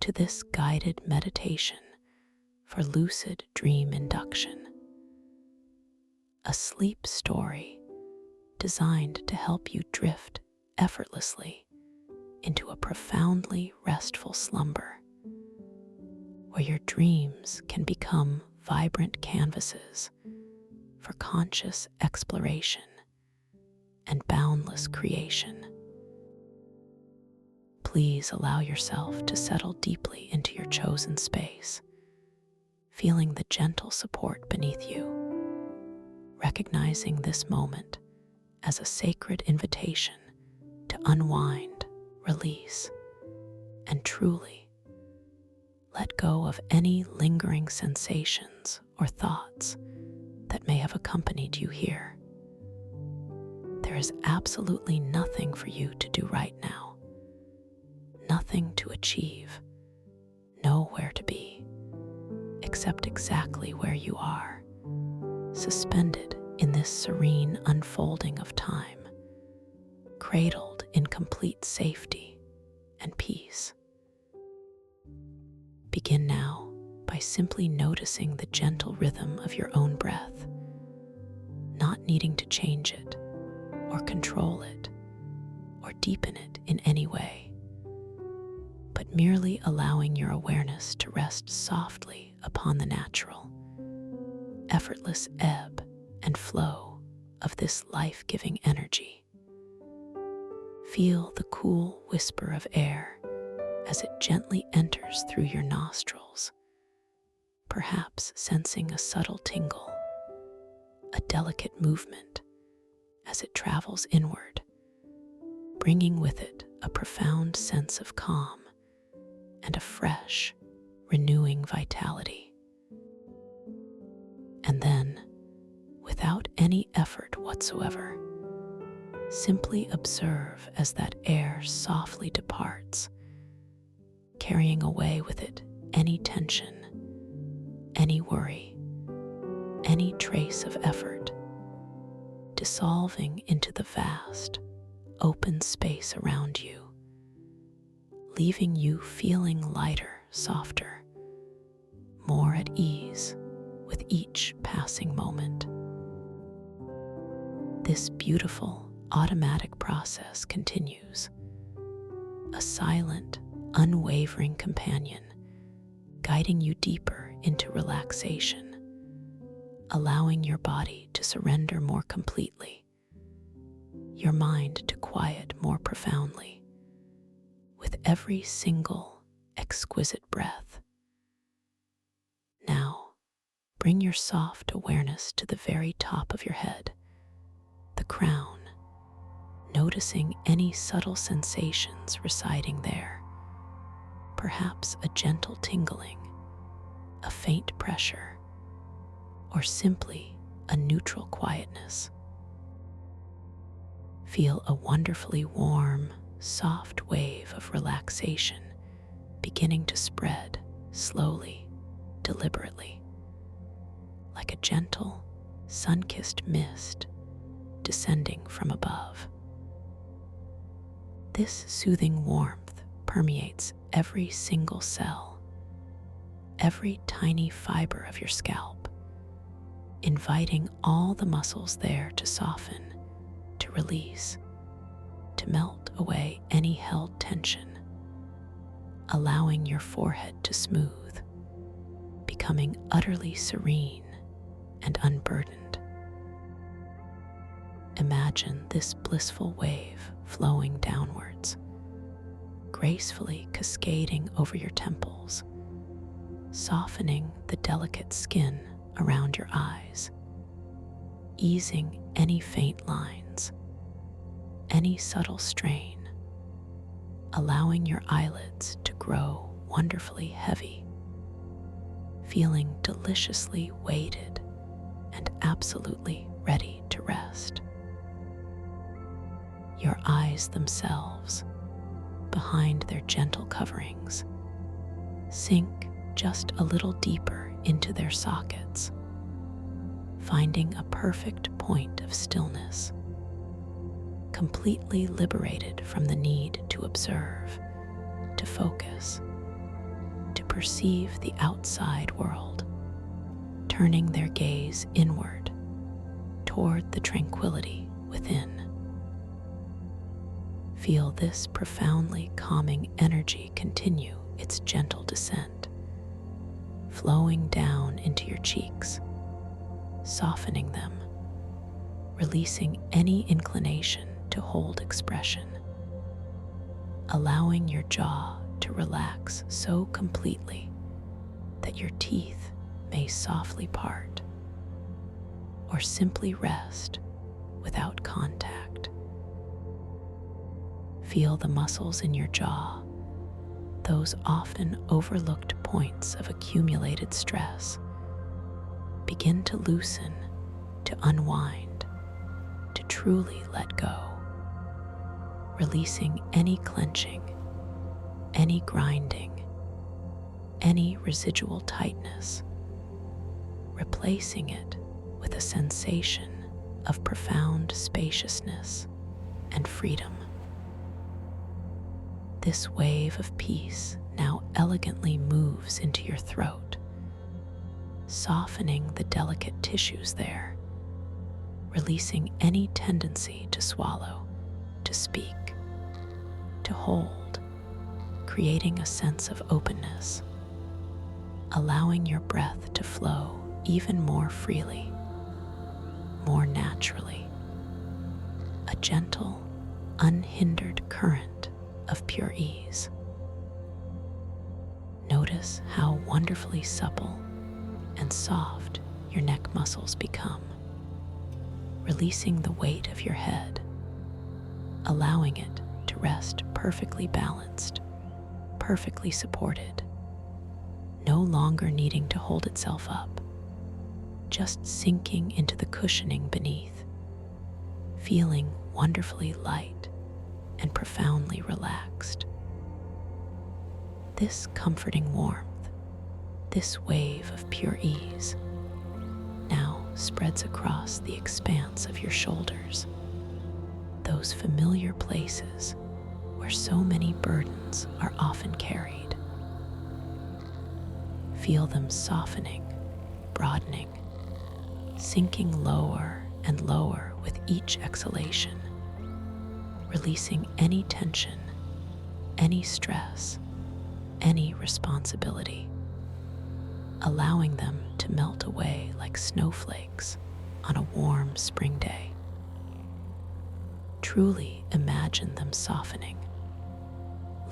to this guided meditation for lucid dream induction, a sleep story designed to help you drift effortlessly into a profoundly restful slumber, where your dreams can become vibrant canvases for conscious exploration and boundless creation. Please allow yourself to settle deeply into your chosen space, feeling the gentle support beneath you, recognizing this moment as a sacred invitation to unwind, release, and truly let go of any lingering sensations or thoughts that may have accompanied you here. There is absolutely nothing for you to do right now, nothing to achieve, nowhere to be, except exactly where you are, suspended in this serene unfolding of time, cradled in complete safety and peace. Begin now by simply noticing the gentle rhythm of your own breath, not needing to change it or control it or deepen it in any way, but merely allowing your awareness to rest softly upon the natural, effortless ebb and flow of this life-giving energy. Feel the cool whisper of air as it gently enters through your nostrils, perhaps sensing a subtle tingle, a delicate movement as it travels inward, bringing with it a profound sense of calm and a fresh, renewing vitality. And then, without any effort whatsoever, simply observe as that air softly departs, carrying away with it any tension, any worry, any trace of effort, dissolving into the vast, open space around you, leaving you feeling lighter, softer, more at ease with each passing moment. This beautiful, automatic process continues, a silent, unwavering companion, guiding you deeper into relaxation, allowing your body to surrender more completely, your mind to quiet more profoundly, with every single exquisite breath. Now, bring your soft awareness to the very top of your head, the crown, noticing any subtle sensations residing there, perhaps a gentle tingling, a faint pressure, or simply a neutral quietness. Feel a wonderfully warm, soft wave of relaxation beginning to spread slowly, deliberately, like a gentle, sun-kissed mist descending from above. This soothing warmth permeates every single cell, every tiny fiber of your scalp, inviting all the muscles there to soften, to release, to melt away any held tension, allowing your forehead to smooth, becoming utterly serene and unburdened. Imagine this blissful wave flowing downwards, gracefully cascading over your temples, softening the delicate skin around your eyes, easing any faint lines, any subtle strain, allowing your eyelids to grow wonderfully heavy, feeling deliciously weighted and absolutely ready to rest. Your eyes themselves, behind their gentle coverings, sink just a little deeper into their sockets, finding a perfect point of stillness, completely liberated from the need to observe, to focus, perceive the outside world, turning their gaze inward toward the tranquility within. Feel this profoundly calming energy continue its gentle descent, flowing down into your cheeks, softening them, releasing any inclination to hold expression, allowing your jaw to relax so completely that your teeth may softly part or simply rest without contact. Feel the muscles in your jaw, those often overlooked points of accumulated stress, begin to loosen, to unwind, to truly let go, releasing any clenching, any grinding, any residual tightness, replacing it with a sensation of profound spaciousness and freedom. This wave of peace now elegantly moves into your throat, softening the delicate tissues there, releasing any tendency to swallow, to speak, to hold, creating a sense of openness, allowing your breath to flow even more freely, more naturally, a gentle, unhindered current of pure ease. Notice how wonderfully supple and soft your neck muscles become, releasing the weight of your head, allowing it to rest perfectly balanced, perfectly supported, no longer needing to hold itself up, just sinking into the cushioning beneath, feeling wonderfully light and profoundly relaxed. This comforting warmth, this wave of pure ease, now spreads across the expanse of your shoulders, those familiar places where so many burdens are often carried. Feel them softening, broadening, sinking lower and lower with each exhalation, releasing any tension, any stress, any responsibility, allowing them to melt away like snowflakes on a warm spring day. Truly imagine them softening,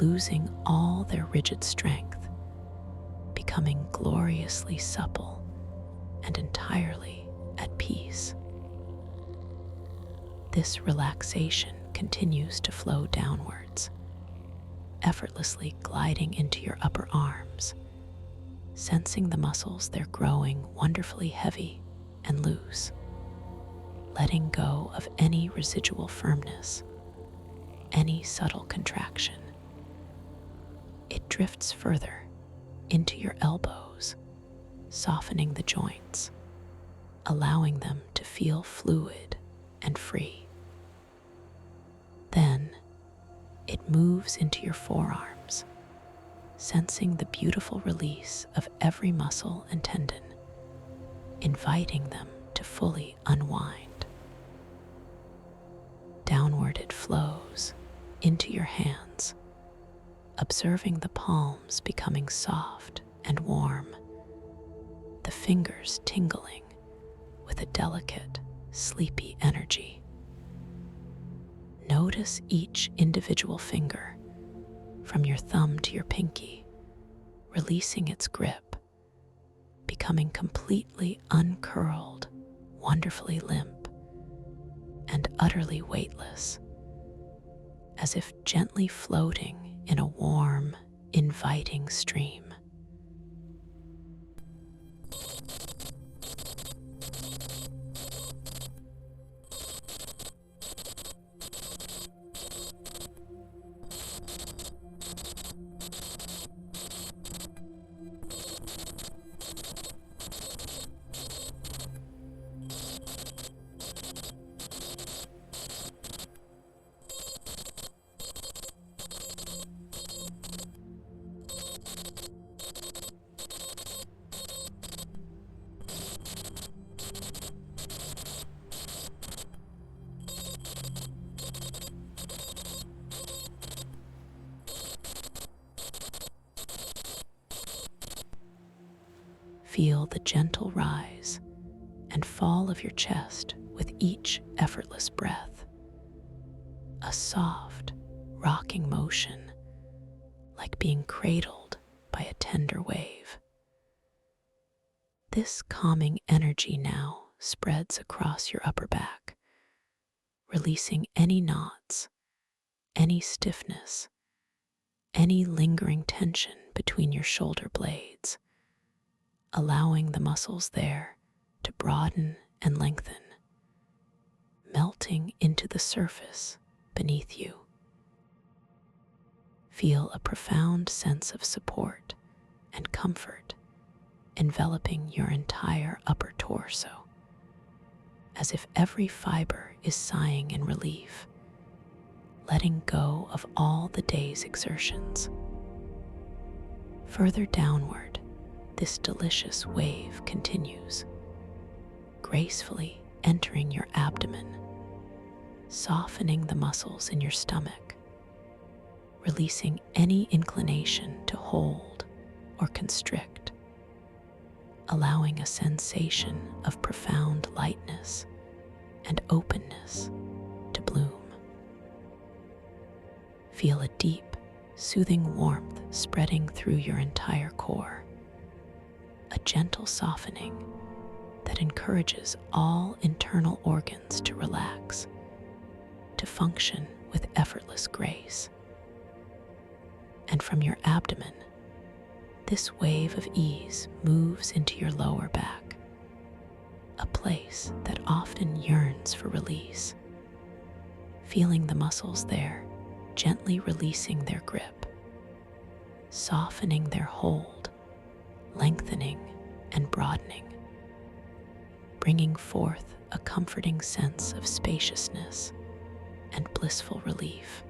losing all their rigid strength, becoming gloriously supple and entirely at peace. This relaxation continues to flow downwards, effortlessly gliding into your upper arms, sensing the muscles there growing wonderfully heavy and loose, letting go of any residual firmness, any subtle contraction. It drifts further into your elbows, softening the joints, allowing them to feel fluid and free. Then it moves into your forearms, sensing the beautiful release of every muscle and tendon, inviting them to fully unwind. Downward it flows into your hands, observing the palms becoming soft and warm, the fingers tingling with a delicate, sleepy energy. Notice each individual finger, from your thumb to your pinky, releasing its grip, becoming completely uncurled, wonderfully limp, and utterly weightless, as if gently floating in a warm, inviting stream. Feel the gentle rise and fall of your chest with each effortless breath. A soft, rocking motion, like being cradled by a tender wave. This calming energy now spreads across your upper back, releasing any knots, any stiffness, any lingering tension between your shoulder blades, allowing the muscles there to broaden and lengthen, melting into the surface beneath you. Feel a profound sense of support and comfort enveloping your entire upper torso, as if every fiber is sighing in relief, letting go of all the day's exertions. Further downward, this delicious wave continues, gracefully entering your abdomen, softening the muscles in your stomach, releasing any inclination to hold or constrict, allowing a sensation of profound lightness and openness to bloom. Feel a deep, soothing warmth spreading through your entire core, a gentle softening that encourages all internal organs to relax, to function with effortless grace. And from your abdomen, this wave of ease moves into your lower back, a place that often yearns for release. Feeling the muscles there gently releasing their grip, softening their hold, lengthening and broadening, bringing forth a comforting sense of spaciousness and blissful relief.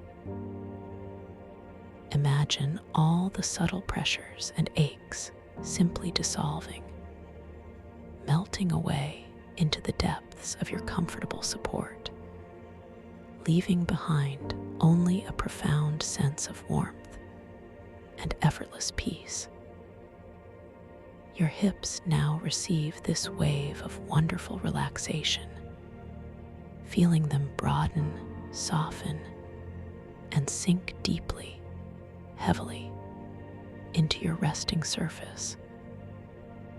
Imagine all the subtle pressures and aches simply dissolving, melting away into the depths of your comfortable support, leaving behind only a profound sense of warmth and effortless peace. Your hips now receive this wave of wonderful relaxation, feeling them broaden, soften, and sink deeply, heavily into your resting surface,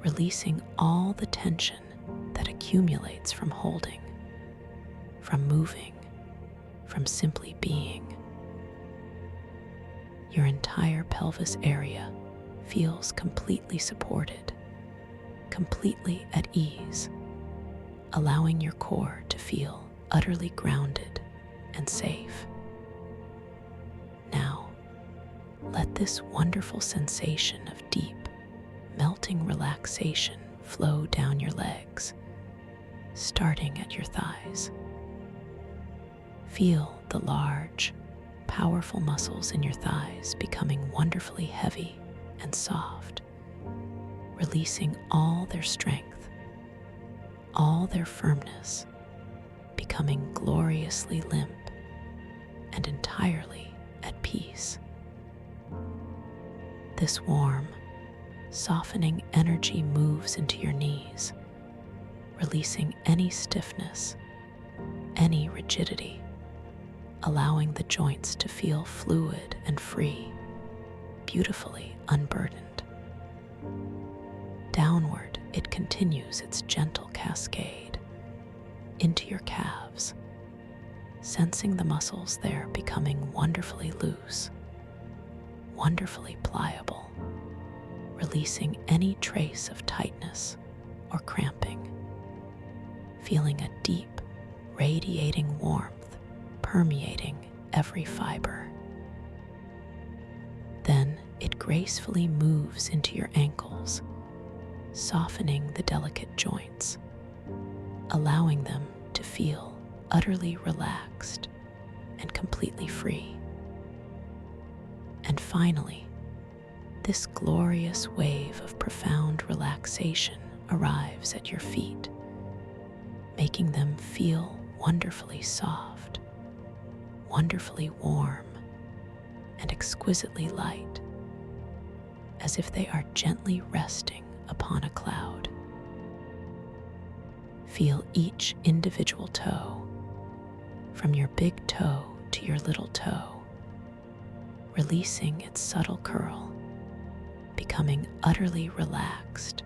releasing all the tension that accumulates from holding, from moving, from simply being. Your entire pelvis area feels completely supported, completely at ease, allowing your core to feel utterly grounded and safe. Now, let this wonderful sensation of deep, melting relaxation flow down your legs, starting at your thighs. Feel the large, powerful muscles in your thighs becoming wonderfully heavy and soft, releasing all their strength, all their firmness, becoming gloriously limp and entirely at peace. This warm, softening energy moves into your knees, releasing any stiffness, any rigidity, allowing the joints to feel fluid and free, beautifully unburdened. Downward, it continues its gentle cascade into your calves, sensing the muscles there becoming wonderfully loose, wonderfully pliable, releasing any trace of tightness or cramping, feeling a deep, radiating warmth permeating every fiber. Then it gracefully moves into your ankles, softening the delicate joints, allowing them to feel utterly relaxed and completely free. And finally, this glorious wave of profound relaxation arrives at your feet, making them feel wonderfully soft, wonderfully warm, and exquisitely light, as if they are gently resting upon a cloud. Feel each individual toe, from your big toe to your little toe, releasing its subtle curl, becoming utterly relaxed,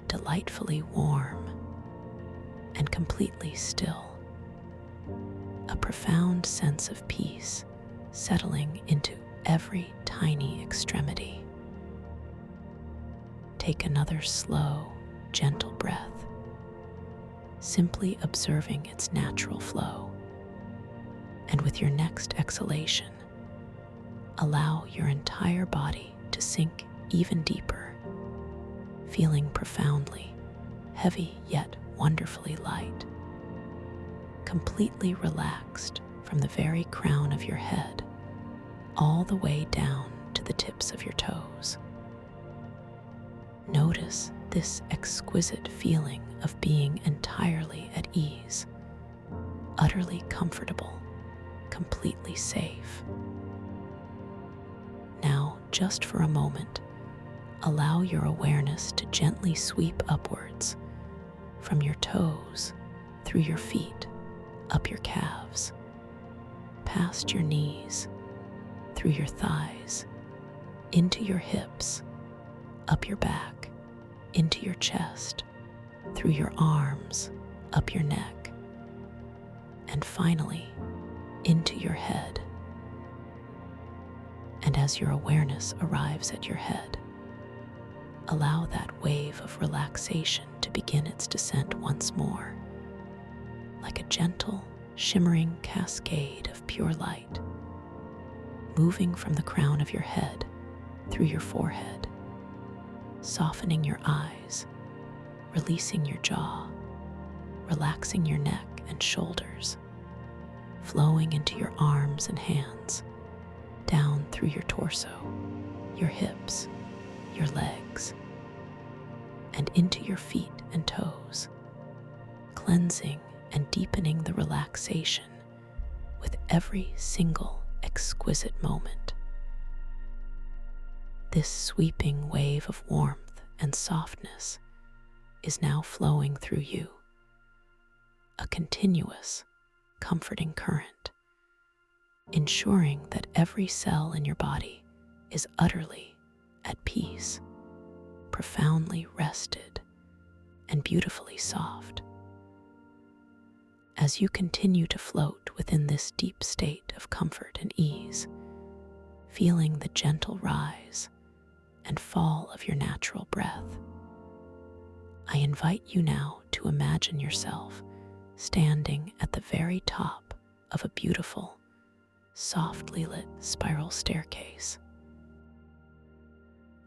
delightfully warm, and completely still. A profound sense of peace settling into every tiny extremity. Take another slow, gentle breath, simply observing its natural flow. And with your next exhalation, allow your entire body to sink even deeper, feeling profoundly heavy yet wonderfully light, completely relaxed from the very crown of your head all the way down to the tips of your toes. Notice this exquisite feeling of being entirely at ease, utterly comfortable, completely safe. Now, just for a moment, allow your awareness to gently sweep upwards from your toes, through your feet, up your calves, past your knees, through your thighs, into your hips, up your back, into your chest, through your arms, up your neck, and finally, into your head. And as your awareness arrives at your head, allow that wave of relaxation to begin its descent once more, like a gentle, shimmering cascade of pure light, moving from the crown of your head through your forehead, softening your eyes, releasing your jaw, relaxing your neck and shoulders, flowing into your arms and hands, down through your torso, your hips, your legs, and into your feet and toes, cleansing and deepening the relaxation with every single exquisite moment. This sweeping wave of warmth and softness is now flowing through you, a continuous, comforting current, ensuring that every cell in your body is utterly at peace, profoundly rested, and beautifully soft. As you continue to float within this deep state of comfort and ease, feeling the gentle rise and fall of your natural breath, I invite you now to imagine yourself standing at the very top of a beautiful, softly lit spiral staircase.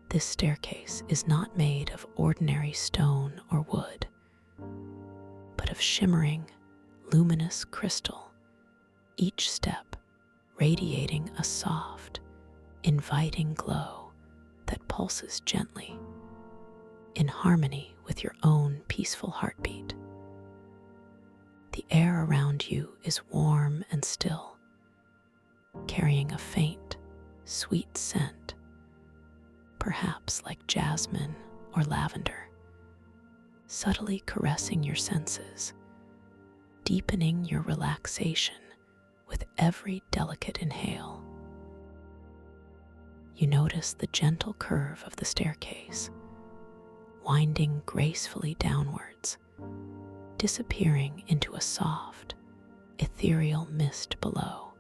This staircase is not made of ordinary stone or wood, but of shimmering, luminous crystal, each step radiating a soft, inviting glow that pulses gently, in harmony with your own peaceful heartbeat. The air around you is warm and still, carrying a faint, sweet scent, perhaps like jasmine or lavender, subtly caressing your senses, deepening your relaxation with every delicate inhale. You notice the gentle curve of the staircase, winding gracefully downwards, disappearing into a soft, ethereal mist below,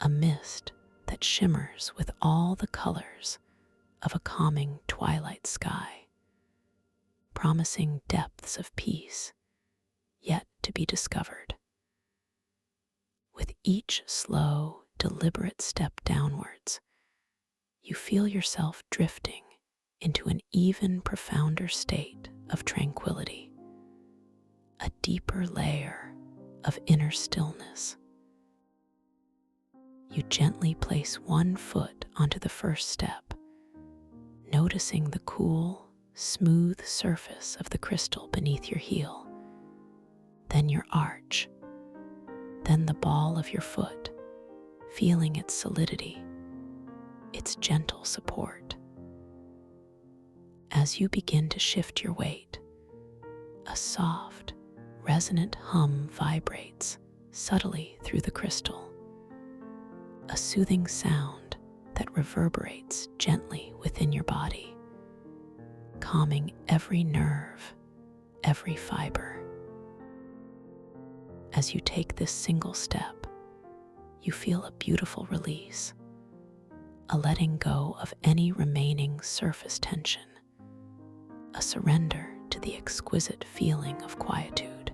a mist that shimmers with all the colors of a calming twilight sky, promising depths of peace yet to be discovered. With each slow, deliberate step downwards, you feel yourself drifting into an even profounder state of tranquility, a deeper layer of inner stillness. You gently place one foot onto the first step, noticing the cool, smooth surface of the crystal beneath your heel, then your arch, then the ball of your foot, feeling its solidity, its gentle support. As you begin to shift your weight, a soft, resonant hum vibrates subtly through the crystal, a soothing sound that reverberates gently within your body, calming every nerve, every fiber. As you take this single step, you feel a beautiful release, a letting go of any remaining surface tension, a surrender to the exquisite feeling of quietude.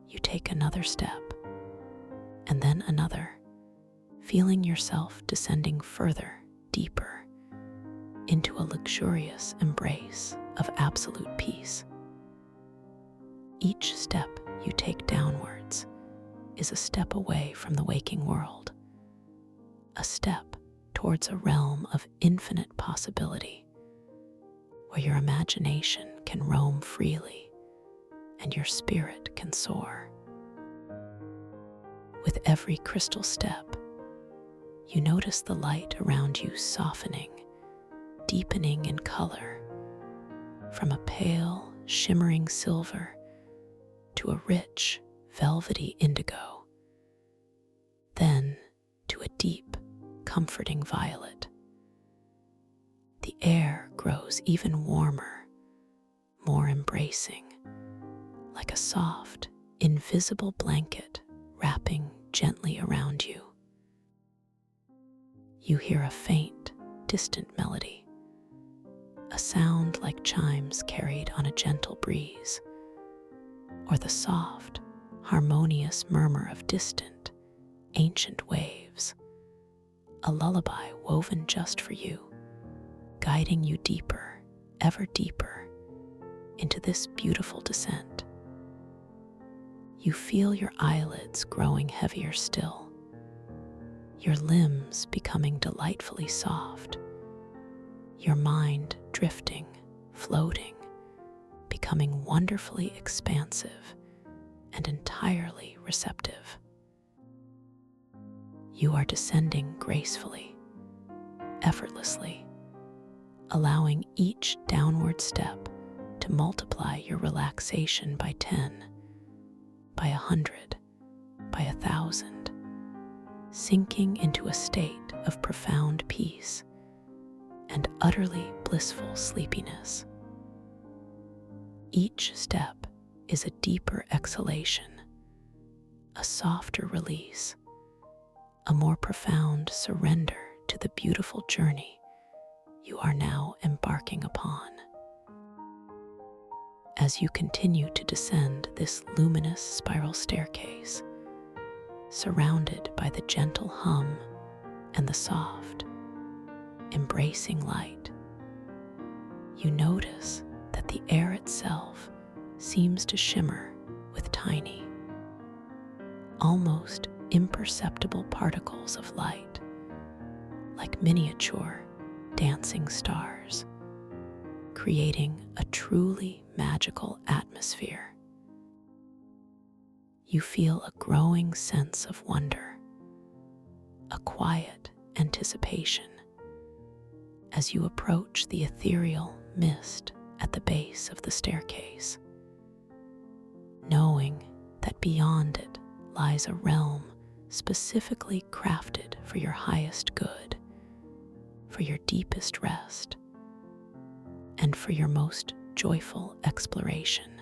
You take another step, and then another, feeling yourself descending further, deeper, into a luxurious embrace of absolute peace. Each step you take downwards is a step away from the waking world, a step towards a realm of infinite possibility, where your imagination can roam freely and your spirit can soar. With every crystal step, you notice the light around you softening, deepening in color, from a pale, shimmering silver to a rich, velvety indigo, then to a deep, comforting violet. The air grows even warmer, more embracing, like a soft, invisible blanket wrapping gently around you. You hear a faint, distant melody, a sound like chimes carried on a gentle breeze, or the soft, harmonious murmur of distant, ancient waves, a lullaby woven just for you, guiding you deeper, ever deeper, into this beautiful descent. You feel your eyelids growing heavier still, your limbs becoming delightfully soft, your mind drifting, floating, becoming wonderfully expansive and entirely receptive. You are descending gracefully, effortlessly, allowing each downward step to multiply your relaxation by 10, by 100, by 1,000, sinking into a state of profound peace and utterly blissful sleepiness. Each step is a deeper exhalation, a softer release, a more profound surrender to the beautiful journey you are now embarking upon. As you continue to descend this luminous spiral staircase, surrounded by the gentle hum and the soft, embracing light, you notice that the air itself seems to shimmer with tiny, almost imperceptible particles of light, like miniature dancing stars, creating a truly magical atmosphere. You feel a growing sense of wonder, a quiet anticipation, as you approach the ethereal mist at the base of the staircase, knowing that beyond it lies a realm specifically crafted for your highest good, for your deepest rest, and for your most joyful exploration.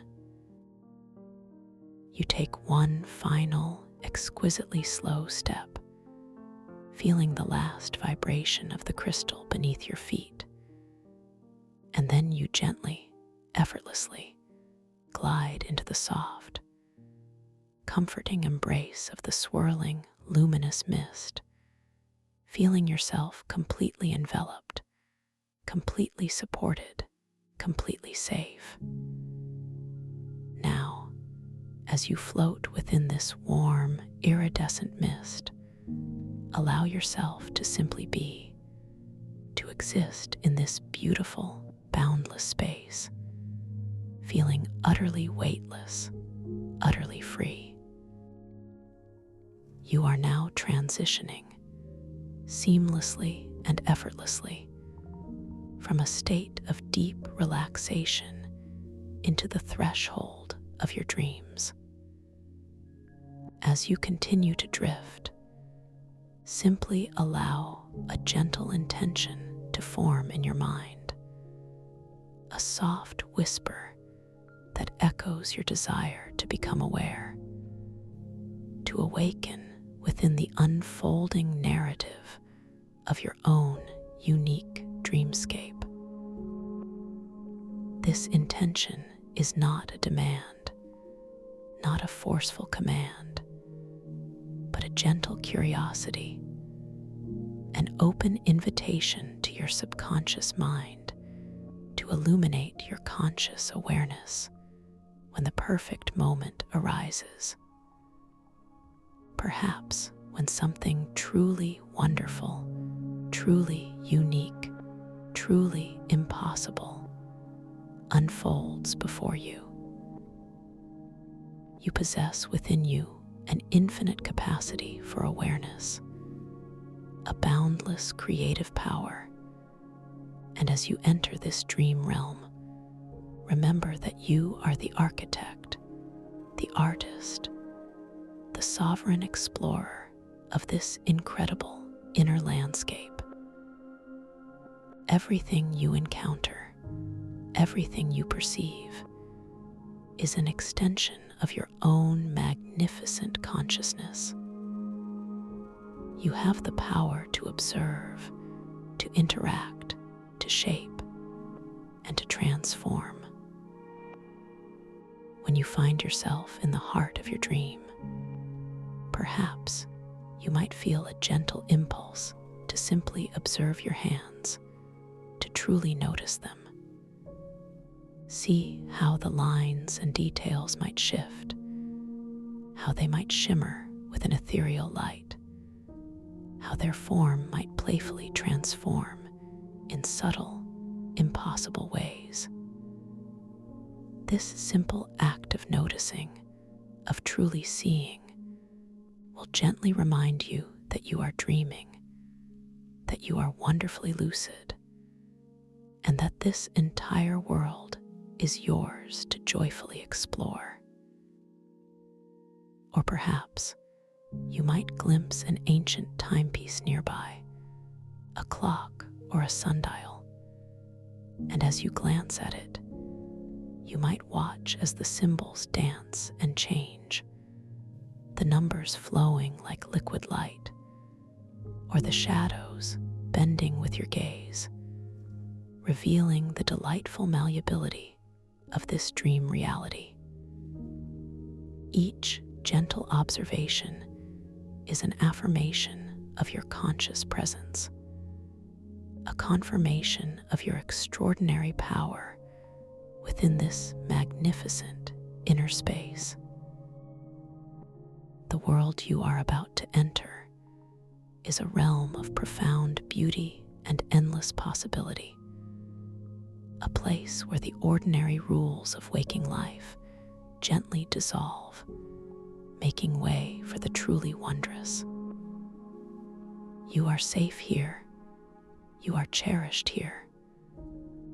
You take one final, exquisitely slow step, feeling the last vibration of the crystal beneath your feet, and then you gently, effortlessly, glide into the soft, comforting embrace of the swirling, luminous mist, feeling yourself completely enveloped, completely supported, completely safe. Now, as you float within this warm, iridescent mist, allow yourself to simply be, to exist in this beautiful, boundless space, feeling utterly weightless, utterly free. You are now transitioning, seamlessly and effortlessly, from a state of deep relaxation into the threshold of your dreams. As you continue to drift, simply allow a gentle intention to form in your mind, a soft whisper that echoes your desire to become aware, to awaken within the unfolding narrative of your own unique dreamscape. This intention is not a demand, not a forceful command, but a gentle curiosity, an open invitation to your subconscious mind to illuminate your conscious awareness when the perfect moment arises. Perhaps when something truly wonderful, truly unique, truly impossible unfolds before you. You possess within you an infinite capacity for awareness, a boundless creative power, and as you enter this dream realm, remember that you are the architect, the artist, the sovereign explorer of this incredible inner landscape. Everything you encounter, everything you perceive, is an extension of your own magnificent consciousness. You have the power to observe, to interact, to shape, and to transform. When you find yourself in the heart of your dream, perhaps you might feel a gentle impulse to simply observe your hands, to truly notice them. See how the lines and details might shift, how they might shimmer with an ethereal light, how their form might playfully transform in subtle, impossible ways. This simple act of noticing, of truly seeing, will gently remind you that you are dreaming, that you are wonderfully lucid, and that this entire world is yours to joyfully explore. Or perhaps you might glimpse an ancient timepiece nearby, a clock or a sundial, and as you glance at it, you might watch as the symbols dance and change, the numbers flowing like liquid light, or the shadows bending with your gaze, revealing the delightful malleability of this dream reality. Each gentle observation is an affirmation of your conscious presence, a confirmation of your extraordinary power within this magnificent inner space. The world you are about to enter is a realm of profound beauty and endless possibility, a place where the ordinary rules of waking life gently dissolve, making way for the truly wondrous. You are safe here, you are cherished here,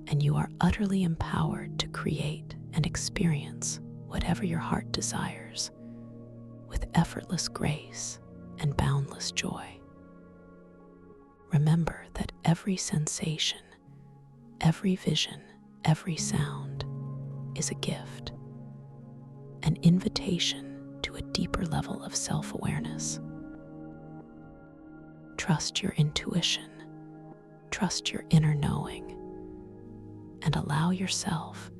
and you are utterly empowered to create and experience whatever your heart desires with effortless grace and boundless joy. Remember that every sensation, every vision, every sound is a gift, an invitation to a deeper level of self-awareness. Trust your intuition, trust your inner knowing, and allow yourself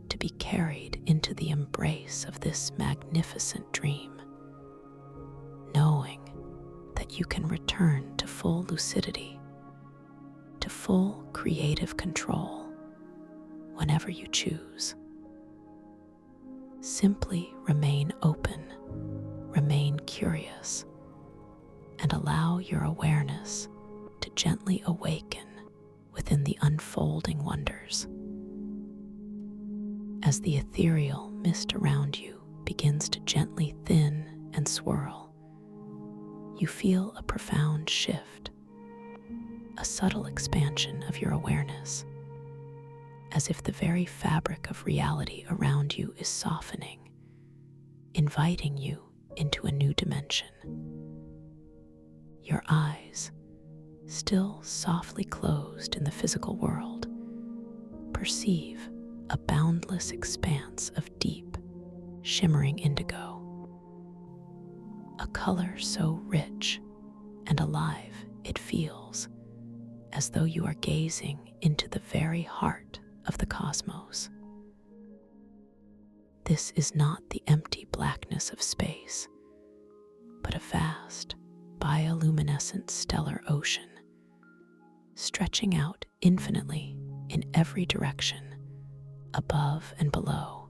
to be carried into the embrace of this magnificent dream, knowing that you can return to full lucidity, to full creative control whenever you choose. Simply remain open, remain curious, and allow your awareness to gently awaken within the unfolding wonders. As the ethereal mist around you begins to gently thin and swirl, you feel a profound shift, a subtle expansion of your awareness, as if the very fabric of reality around you is softening, inviting you into a new dimension. Your eyes, still softly closed in the physical world, perceive a boundless expanse of deep, shimmering indigo, a color so rich and alive it feels as though you are gazing into the very heart of the cosmos. This is not the empty blackness of space, but a vast, bioluminescent stellar ocean, stretching out infinitely in every direction, above and below,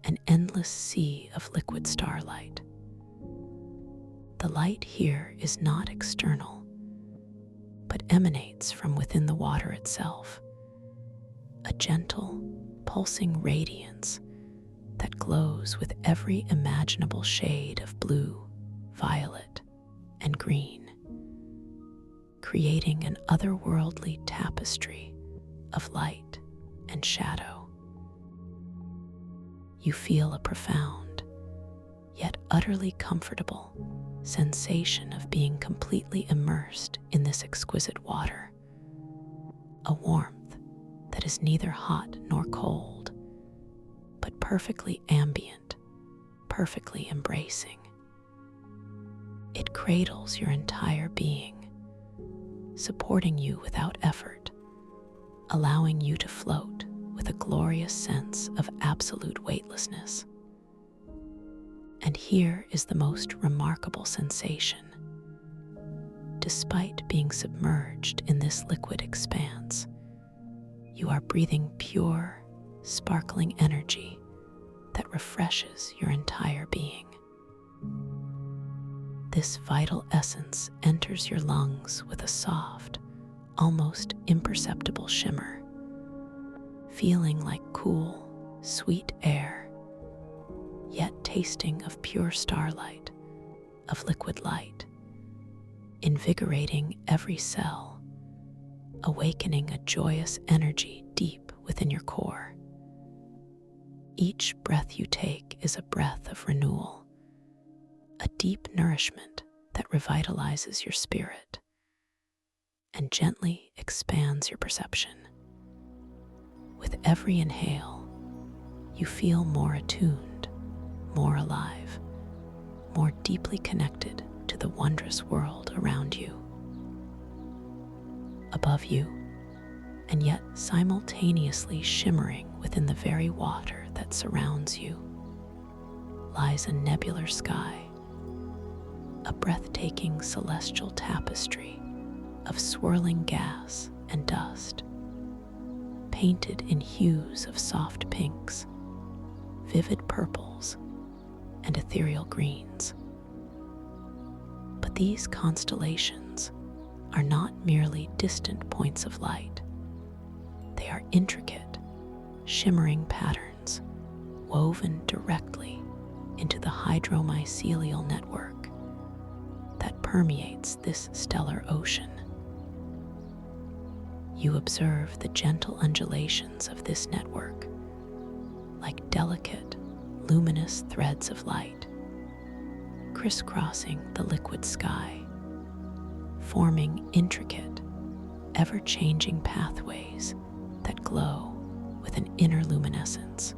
an endless sea of liquid starlight. The light here is not external, but emanates from within the water itself, a gentle, pulsing radiance that glows with every imaginable shade of blue, violet, and green, creating an otherworldly tapestry of light and shadow. You feel a profound, yet utterly comfortable sensation of being completely immersed in this exquisite water, a warmth that is neither hot nor cold, but perfectly ambient, perfectly embracing. It cradles your entire being, supporting you without effort, allowing you to float with a glorious sense of absolute weightlessness. And here is the most remarkable sensation. Despite being submerged in this liquid expanse, you are breathing pure, sparkling energy that refreshes your entire being. This vital essence enters your lungs with a soft, almost imperceptible shimmer, feeling like cool, sweet air, yet tasting of pure starlight, of liquid light, invigorating every cell, awakening a joyous energy deep within your core. Each breath you take is a breath of renewal, a deep nourishment that revitalizes your spirit and gently expands your perception. With every inhale, you feel more attuned, more alive, more deeply connected to the wondrous world around you. Above you, and yet simultaneously shimmering within the very water that surrounds you, lies a nebular sky, a breathtaking celestial tapestry of swirling gas and dust, painted in hues of soft pinks, vivid purples, and ethereal greens. But these constellations are not merely distant points of light. They are intricate, shimmering patterns woven directly into the hydromycelial network that permeates this stellar ocean. You observe the gentle undulations of this network, like delicate, luminous threads of light, crisscrossing the liquid sky, forming intricate, ever-changing pathways that glow with an inner luminescence.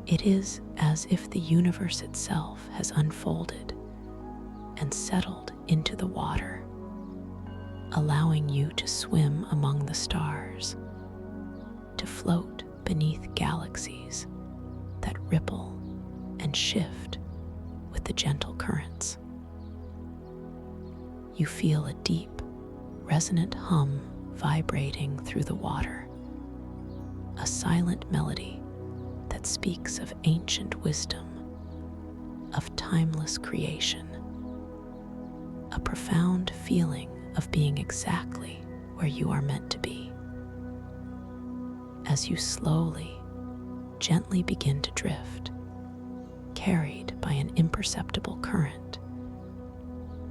It is as if the universe itself has unfolded and settled into the water, allowing you to swim among the stars, to float beneath galaxies that ripple and shift with the gentle currents. You feel a deep, resonant hum vibrating through the water, a silent melody that speaks of ancient wisdom, of timeless creation, a profound feeling of being exactly where you are meant to be. As you slowly, gently begin to drift, carried by an imperceptible current,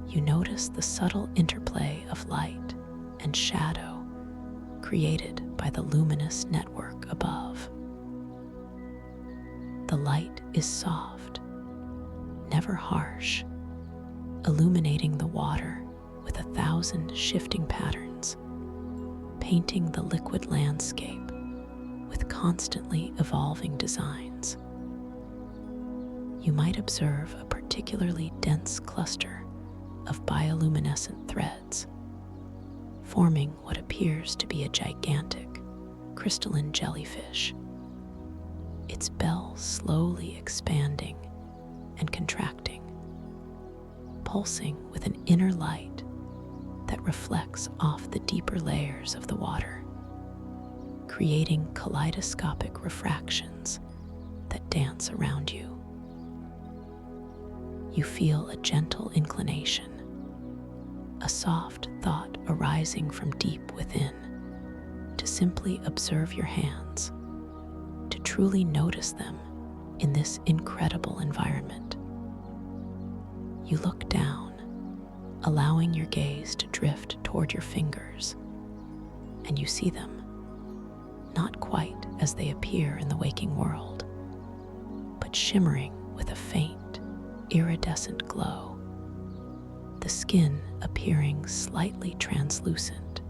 you notice the subtle interplay of light and shadow created by by the luminous network above. The light is soft, never harsh, illuminating the water with 1,000 shifting patterns, painting the liquid landscape with constantly evolving designs. You might observe a particularly dense cluster of bioluminescent threads, forming what appears to be a gigantic crystalline jellyfish, its bell slowly expanding and contracting, pulsing with an inner light that reflects off the deeper layers of the water, creating kaleidoscopic refractions that dance around you. You feel a gentle inclination, a soft thought arising from deep within, to simply observe your hands, to truly notice them in this incredible environment. You look down, allowing your gaze to drift toward your fingers, and you see them, not quite as they appear in the waking world, but shimmering with a faint, iridescent glow, the skin appearing slightly translucent,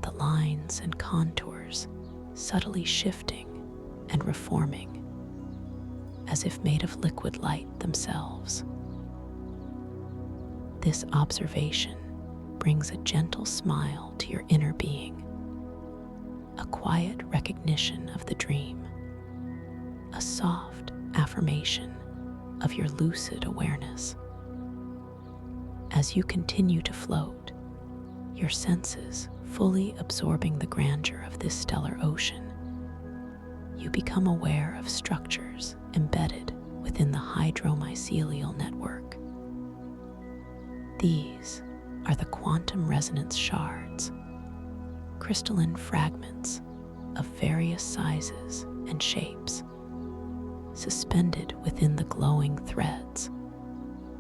the lines and contours subtly shifting and reforming, as if made of liquid light themselves. This observation brings a gentle smile to your inner being, a quiet recognition of the dream, a soft affirmation of your lucid awareness. As you continue to float, your senses fully absorbing the grandeur of this stellar ocean, you become aware of structures embedded within the hydromycelial network. These are the quantum resonance shards, crystalline fragments of various sizes and shapes, suspended within the glowing threads,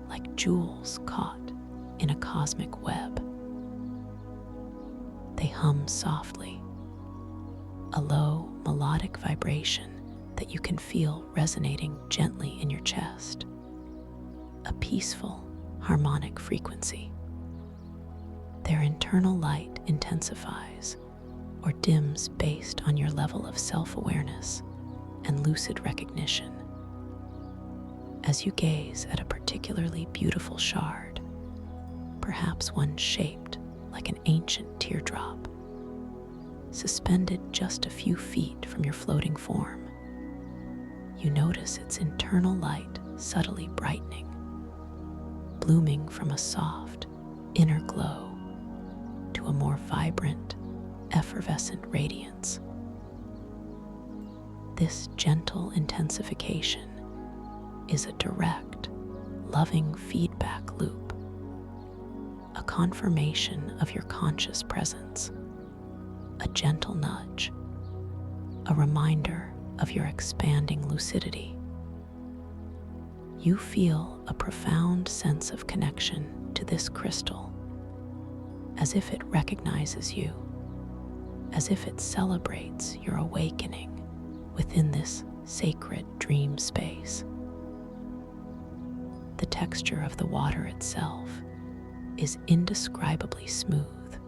like jewels caught in a cosmic web. They hum softly, a low melodic vibration that you can feel resonating gently in your chest, a peaceful harmonic frequency. Their internal light intensifies or dims based on your level of self-awareness and lucid recognition. As you gaze at a particularly beautiful shard, perhaps one shaped like an ancient teardrop, suspended just a few feet from your floating form, you notice its internal light subtly brightening, blooming from a soft inner glow to a more vibrant, effervescent radiance. This gentle intensification is a direct, loving feedback loop, a confirmation of your conscious presence, a gentle nudge, a reminder of your expanding lucidity. You feel a profound sense of connection to this crystal, as if it recognizes you, as if it celebrates your awakening within this sacred dream space. The texture of the water itself is indescribably smooth,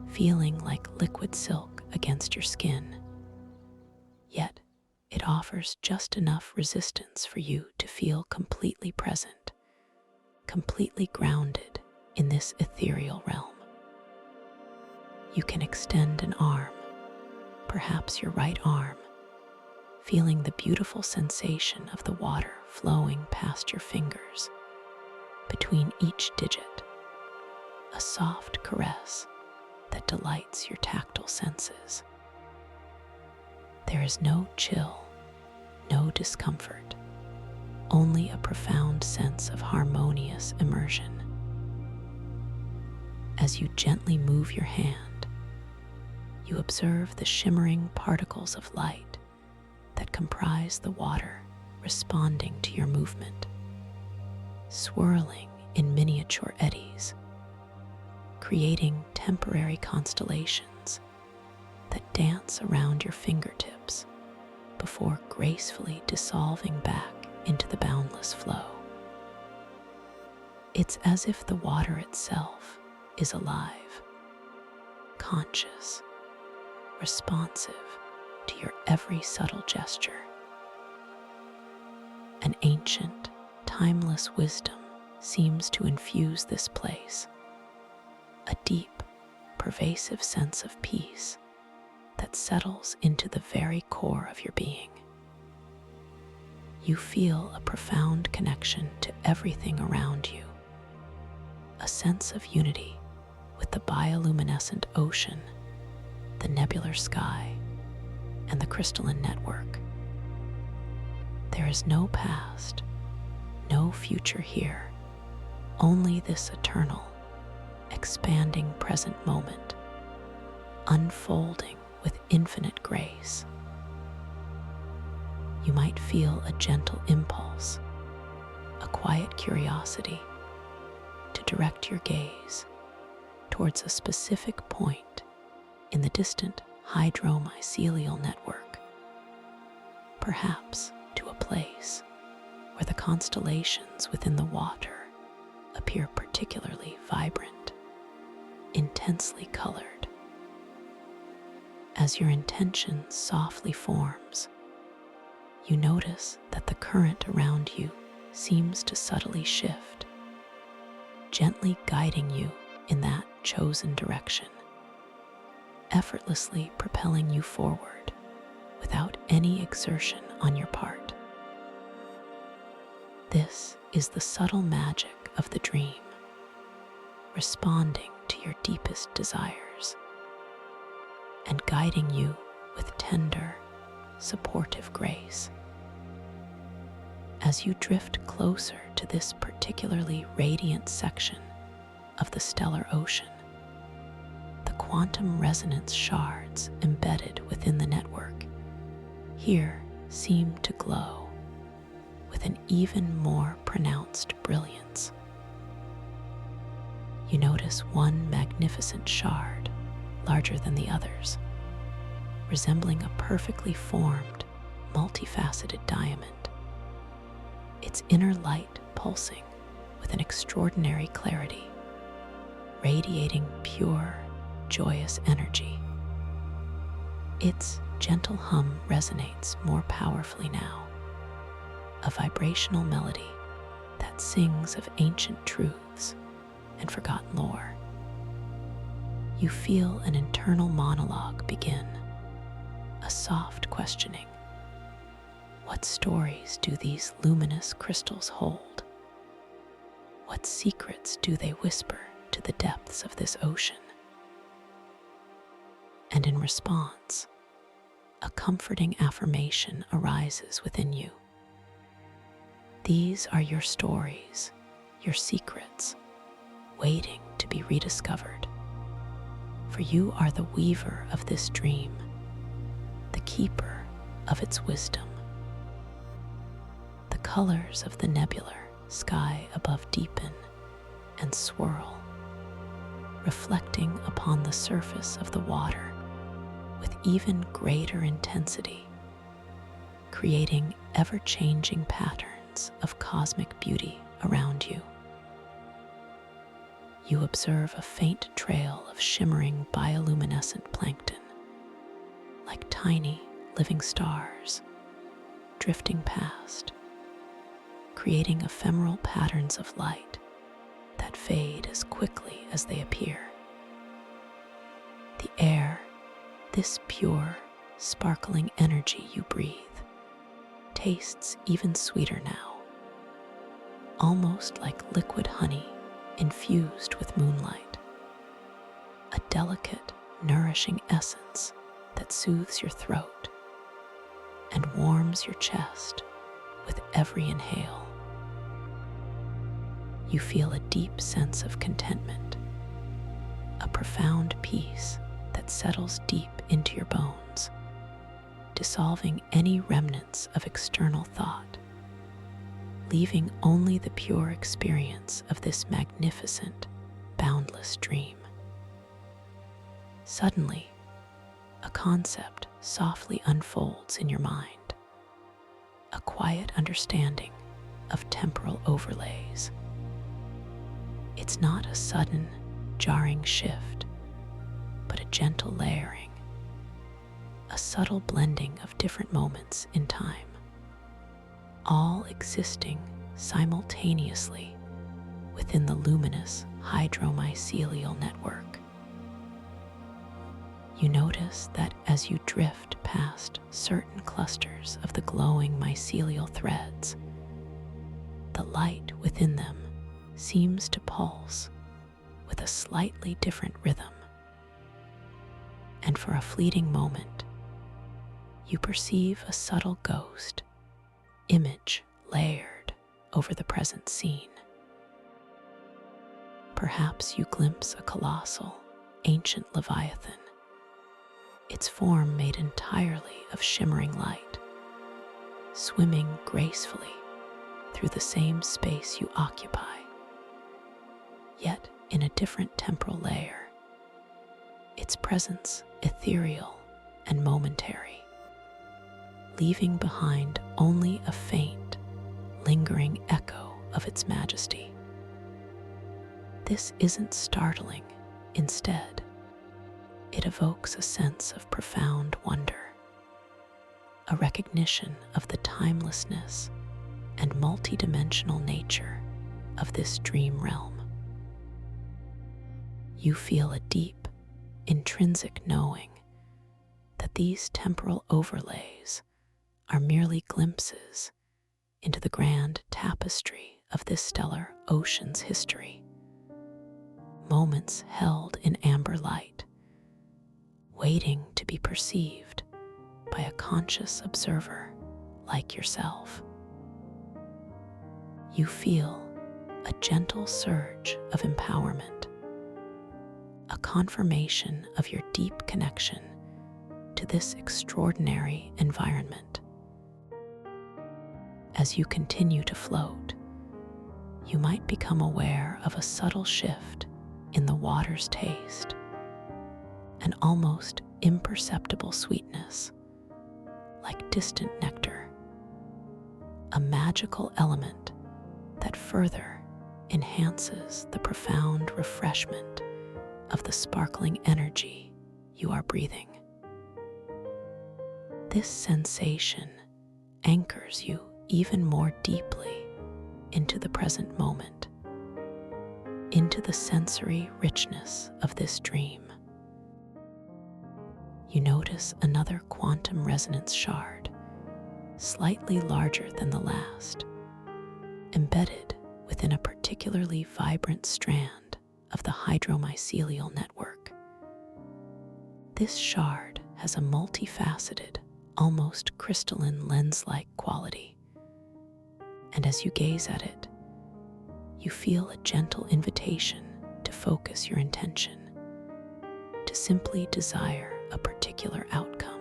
feeling like liquid silk against your skin, yet it offers just enough resistance for you to feel completely present, completely grounded in this ethereal realm. You can extend an arm, perhaps your right arm, feeling the beautiful sensation of the water flowing past your fingers, between each digit, a soft caress that delights your tactile senses. There is no chill, no discomfort, only a profound sense of harmonious immersion. As you gently move your hand, you observe the shimmering particles of light that comprise the water responding to your movement, swirling in miniature eddies, creating temporary constellations that dance around your fingertips before gracefully dissolving back into the boundless flow. It's as if the water itself is alive, conscious, responsive to your every subtle gesture. An ancient, timeless wisdom seems to infuse this place, a deep, pervasive sense of peace that settles into the very core of your being. You feel a profound connection to everything around you, a sense of unity with the bioluminescent ocean, the nebular sky, and the crystalline network. There is no past, no future here, only this eternal, expanding present moment, unfolding with infinite grace. You might feel a gentle impulse, a quiet curiosity to direct your gaze towards a specific point in the distant hydromycelial network, perhaps to a place where the constellations within the water appear particularly vibrant, intensely colored. As your intention softly forms, you notice that the current around you seems to subtly shift, gently guiding you in that chosen direction, effortlessly propelling you forward without any exertion on your part. This is the subtle magic of the dream, responding to your deepest desires and guiding you with tender, supportive grace. As you drift closer to this particularly radiant section of the stellar ocean, the quantum resonance shards embedded within the network here seem to glow with an even more pronounced brilliance. You notice one magnificent shard, larger than the others, resembling a perfectly formed, multifaceted diamond, its inner light pulsing with an extraordinary clarity, radiating pure, joyous energy. Its gentle hum resonates more powerfully now, a vibrational melody that sings of ancient truths and forgotten lore. You feel an internal monologue begin, a soft questioning. What stories do these luminous crystals hold? What secrets do they whisper to the depths of this ocean? And in response, a comforting affirmation arises within you. These are your stories, your secrets, waiting to be rediscovered. For you are the weaver of this dream, the keeper of its wisdom. The colors of the nebular sky above deepen and swirl, reflecting upon the surface of the water with even greater intensity, creating ever-changing patterns of cosmic beauty around you. You observe a faint trail of shimmering bioluminescent plankton, like tiny living stars, drifting past, creating ephemeral patterns of light that fade as quickly as they appear. The air, this pure, sparkling energy you breathe, tastes even sweeter now, almost like liquid honey infused with moonlight, a delicate, nourishing essence that soothes your throat and warms your chest with every inhale. You feel a deep sense of contentment, a profound peace that settles deep into your bones, dissolving any remnants of external thought, leaving only the pure experience of this magnificent, boundless dream. Suddenly, a concept softly unfolds in your mind, a quiet understanding of temporal overlays. It's not a sudden, jarring shift, but a gentle layering, a subtle blending of different moments in time, all existing simultaneously within the luminous hydromycelial network. You notice that as you drift past certain clusters of the glowing mycelial threads, the light within them seems to pulse with a slightly different rhythm. And for a fleeting moment, you perceive a subtle ghost image layered over the present scene. Perhaps you glimpse a colossal, ancient leviathan, its form made entirely of shimmering light, swimming gracefully through the same space you occupy, yet in a different temporal layer, its presence ethereal and momentary, leaving behind only a faint, lingering echo of its majesty. This isn't startling. Instead, it evokes a sense of profound wonder, a recognition of the timelessness and multidimensional nature of this dream realm. You feel a deep, intrinsic knowing that these temporal overlays are merely glimpses into the grand tapestry of this stellar ocean's history, moments held in amber light, waiting to be perceived by a conscious observer like yourself. You feel a gentle surge of empowerment, a confirmation of your deep connection to this extraordinary environment. As you continue to float, you might become aware of a subtle shift in the water's taste, an almost imperceptible sweetness, like distant nectar, a magical element that further enhances the profound refreshment of the sparkling energy you are breathing. This sensation anchors you even more deeply into the present moment, into the sensory richness of this dream. You notice another quantum resonance shard, slightly larger than the last, embedded within a particularly vibrant strand of the hydromycelial network. This shard has a multifaceted, almost crystalline lens-like quality, and as you gaze at it, you feel a gentle invitation to focus your intention, to simply desire a particular outcome.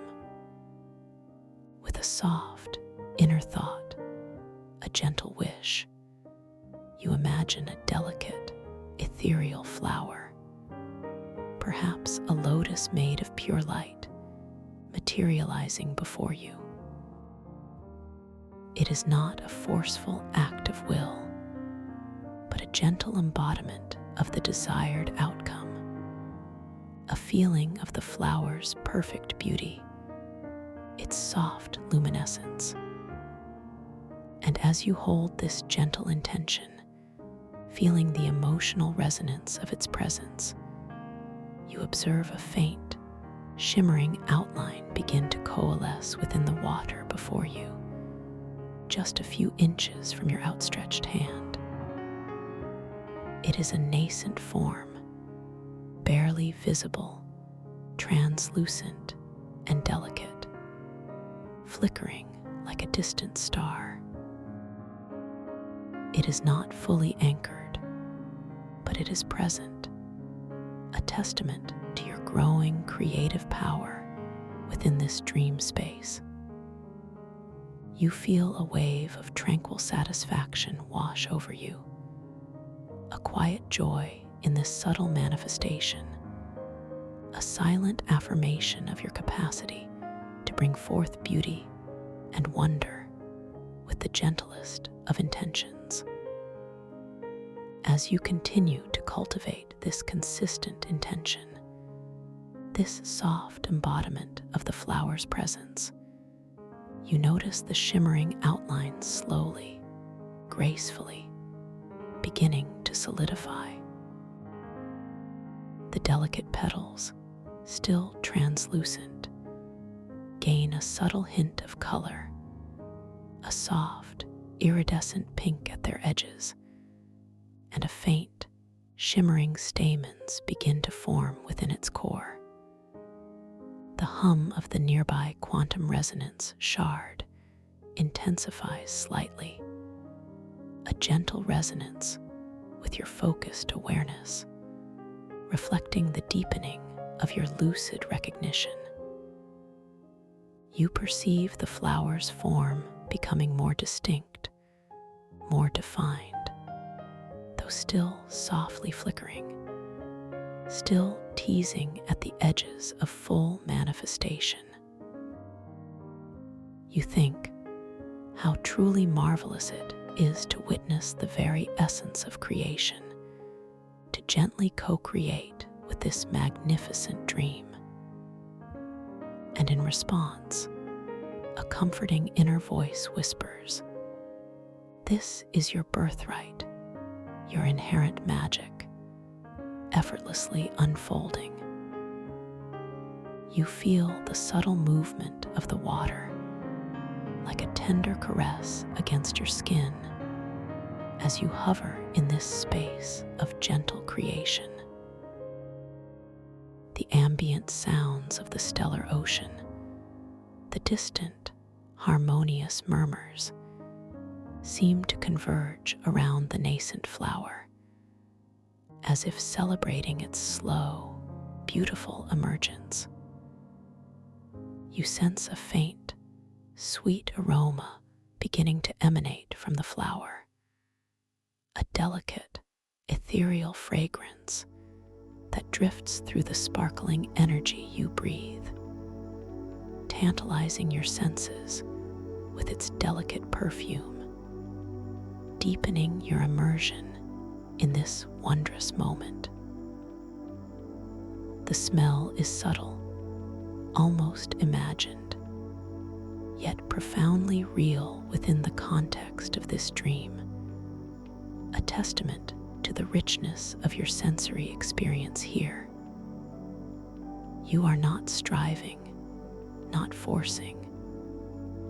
With a soft inner thought, a gentle wish, you imagine a delicate, ethereal flower, perhaps a lotus made of pure light, materializing before you. It is not a forceful act of will, but a gentle embodiment of the desired outcome, a feeling of the flower's perfect beauty, its soft luminescence. And as you hold this gentle intention, feeling the emotional resonance of its presence, you observe a faint, shimmering outline begin to coalesce within the water before you, just a few inches from your outstretched hand. It is a nascent form, barely visible, translucent and delicate, flickering like a distant star. It is not fully anchored, but it is present, a testament to your growing creative power within this dream space. You feel a wave of tranquil satisfaction wash over you, a quiet joy in this subtle manifestation, a silent affirmation of your capacity to bring forth beauty and wonder with the gentlest of intentions. As you continue to cultivate this consistent intention, this soft embodiment of the flower's presence, you notice the shimmering outlines slowly, gracefully, beginning to solidify. The delicate petals, still translucent, gain a subtle hint of color, a soft, iridescent pink at their edges, and a faint, shimmering stamens begin to form within its core. The hum of the nearby quantum resonance shard intensifies slightly, a gentle resonance with your focused awareness, reflecting the deepening of your lucid recognition. You perceive the flower's form becoming more distinct, more defined, though still softly flickering, still teasing at the edges of full manifestation. You think how truly marvelous it is to witness the very essence of creation, to gently co-create with this magnificent dream. And in response, a comforting inner voice whispers, "This is your birthright, your inherent magic, effortlessly unfolding." You feel the subtle movement of the water, like a tender caress against your skin, as you hover in this space of gentle creation. The ambient sounds of the stellar ocean, the distant, harmonious murmurs, seem to converge around the nascent flower, as if celebrating its slow, beautiful emergence. You sense a faint, sweet aroma beginning to emanate from the flower, a delicate, ethereal fragrance that drifts through the sparkling energy you breathe, tantalizing your senses with its delicate perfume, deepening your immersion in this wondrous moment. The smell is subtle, almost imagined, yet profoundly real within the context of this dream, a testament to the richness of your sensory experience here. You are not striving, not forcing,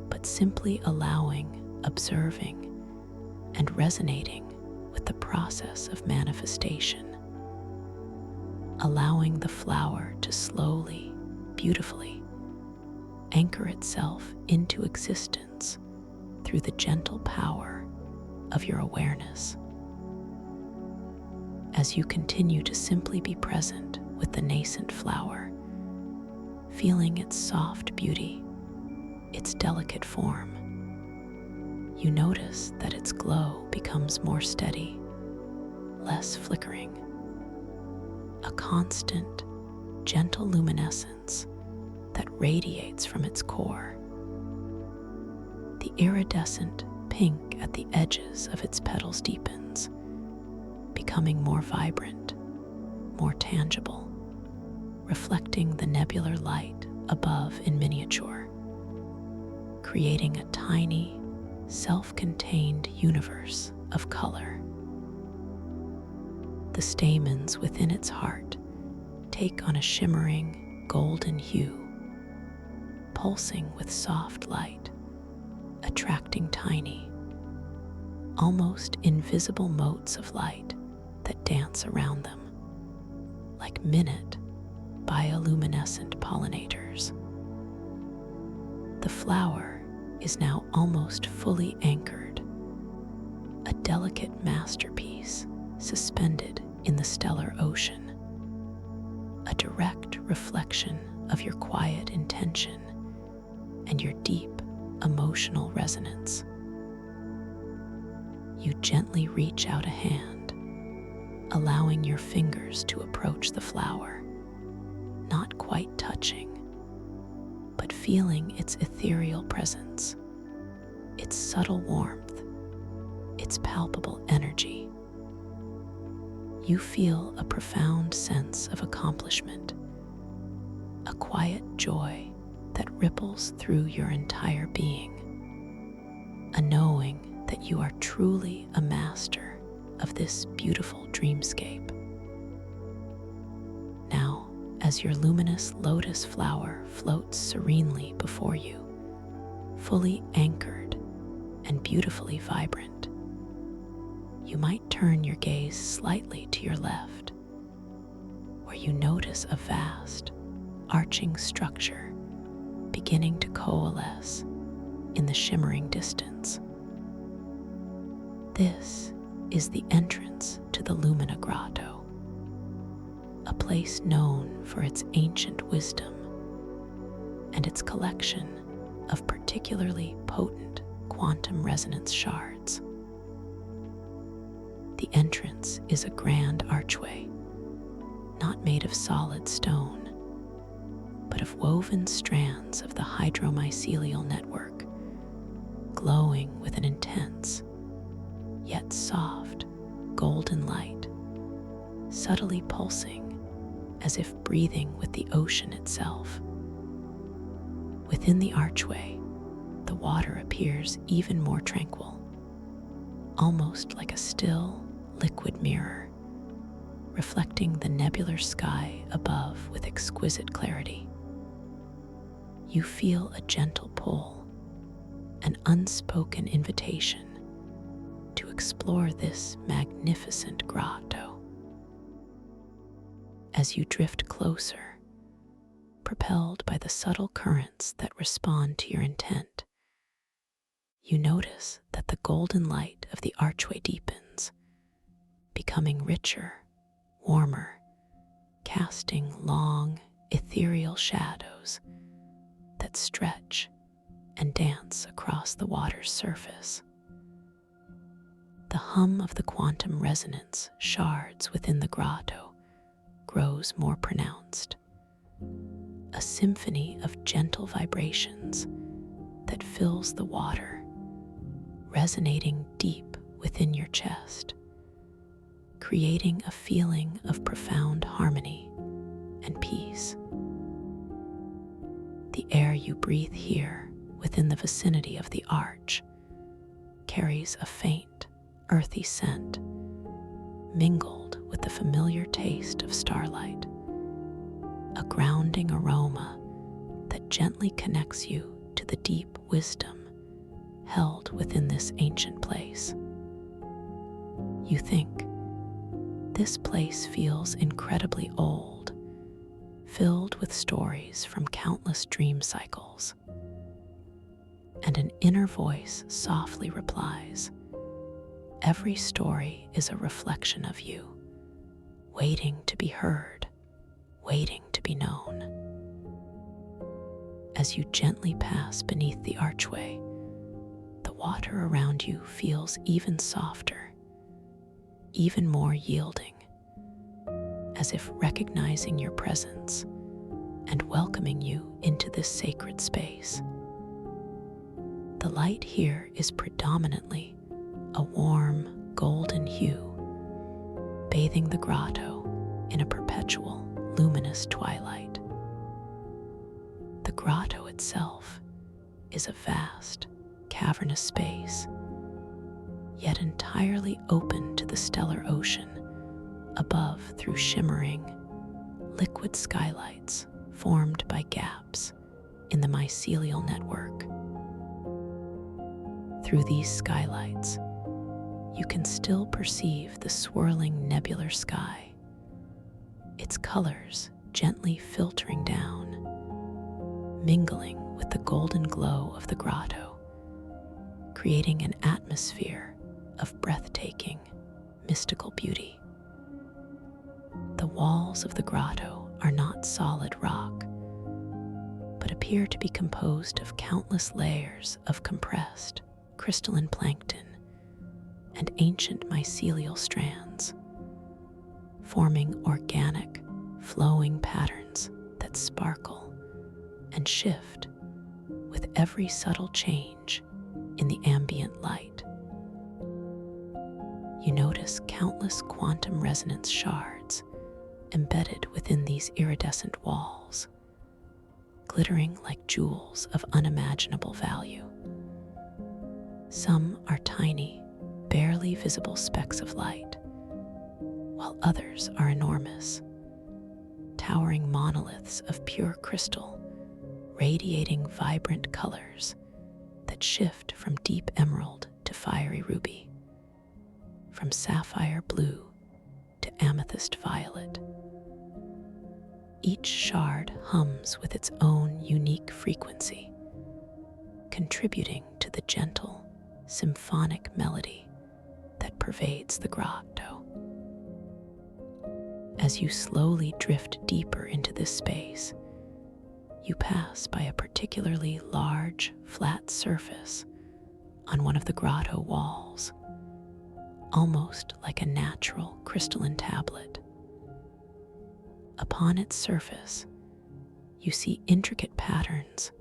but simply allowing, observing, and resonating with the process of manifestation, allowing the flower to slowly, beautifully anchor itself into existence through the gentle power of your awareness. As you continue to simply be present with the nascent flower, feeling its soft beauty, its delicate form, you notice that its glow becomes more steady, less flickering, a constant, gentle luminescence that radiates from its core. The iridescent pink at the edges of its petals deepens, becoming more vibrant, more tangible, reflecting the nebular light above in miniature, creating a tiny, self-contained universe of color. The stamens within its heart take on a shimmering golden hue, pulsing with soft light, attracting tiny, almost invisible motes of light that dance around them, like minute bioluminescent pollinators. The flower is now almost fully anchored, a delicate masterpiece suspended in the stellar ocean, a direct reflection of your quiet intention and your deep emotional resonance. You gently reach out a hand, allowing your fingers to approach the flower, not quite touching, but feeling its ethereal presence, its subtle warmth, its palpable energy. You feel a profound sense of accomplishment, a quiet joy that ripples through your entire being, a knowing that you are truly a master of this beautiful dreamscape. Now, as your luminous lotus flower floats serenely before you, fully anchored and beautifully vibrant, you might turn your gaze slightly to your left, where you notice a vast, arching structure beginning to coalesce in the shimmering distance. This is the entrance to the Lumina Grotto, a place known for its ancient wisdom and its collection of particularly potent quantum resonance shards. The entrance is a grand archway, not made of solid stone, but of woven strands of the hydromycelial network, glowing with an intense, yet soft, golden light, subtly pulsing as if breathing with the ocean itself. Within the archway, the water appears even more tranquil, almost like a still, liquid mirror, reflecting the nebular sky above with exquisite clarity. You feel a gentle pull, an unspoken invitation to explore this magnificent grotto. As you drift closer, propelled by the subtle currents that respond to your intent, you notice that the golden light of the archway deepens, becoming richer, warmer, casting long, ethereal shadows that stretch and dance across the water's surface. The hum of the quantum resonance shards within the grotto grows more pronounced, a symphony of gentle vibrations that fills the water, resonating deep within your chest, creating a feeling of profound harmony and peace. The air you breathe here within the vicinity of the arch carries a faint, earthy scent, mingled with the familiar taste of starlight, a grounding aroma that gently connects you to the deep wisdom held within this ancient place. You think, this place feels incredibly old, filled with stories from countless dream cycles. And an inner voice softly replies, every story is a reflection of you, waiting to be heard, waiting to be known. As you gently pass beneath the archway, the water around you feels even softer, even more yielding, as if recognizing your presence and welcoming you into this sacred space. The light here is predominantly a warm, golden hue, bathing the grotto in a perpetual, luminous twilight. The grotto itself is a vast, cavernous space, yet entirely open to the stellar ocean above through shimmering, liquid skylights formed by gaps in the mycelial network. Through these skylights, you can still perceive the swirling nebular sky, its colors gently filtering down, mingling with the golden glow of the grotto, creating an atmosphere of breathtaking, mystical beauty. The walls of the grotto are not solid rock, but appear to be composed of countless layers of compressed, crystalline plankton and ancient mycelial strands, forming organic, flowing patterns that sparkle and shift with every subtle change in the ambient light. You notice countless quantum resonance shards embedded within these iridescent walls, glittering like jewels of unimaginable value. Some are tiny, barely visible specks of light, while others are enormous, towering monoliths of pure crystal, radiating vibrant colors that shift from deep emerald to fiery ruby, from sapphire blue to amethyst violet. Each shard hums with its own unique frequency, contributing to the gentle, symphonic melody that pervades the grotto. As you slowly drift deeper into this space, you pass by a particularly large, flat surface on one of the grotto walls, almost like a natural crystalline tablet. Upon its surface, you see intricate patterns,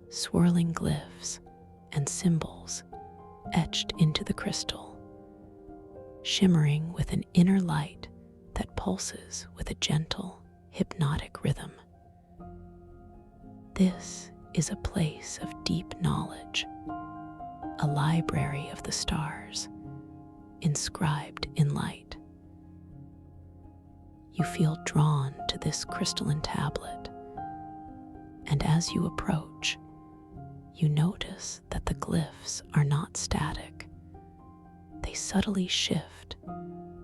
swirling glyphs, and symbols etched into the crystal, shimmering with an inner light that pulses with a gentle, hypnotic rhythm. This is a place of deep knowledge, a library of the stars, inscribed in light. You feel drawn to this crystalline tablet, and as you approach, you notice that the glyphs are not static. They subtly shift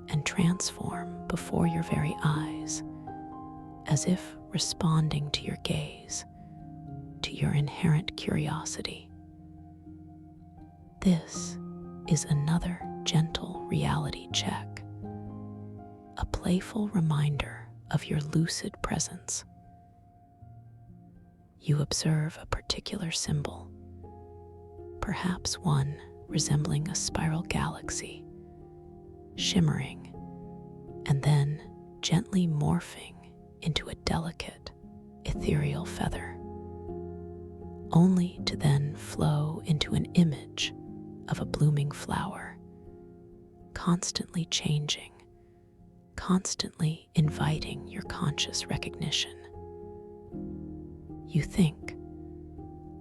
and transform before your very eyes, as if responding to your gaze, to your inherent curiosity. This is another gentle reality check, a playful reminder of your lucid presence. You observe a particular symbol, perhaps one resembling a spiral galaxy, shimmering and then gently morphing into a delicate, ethereal feather, only to then flow into an image of a blooming flower, constantly changing, constantly inviting your conscious recognition. You think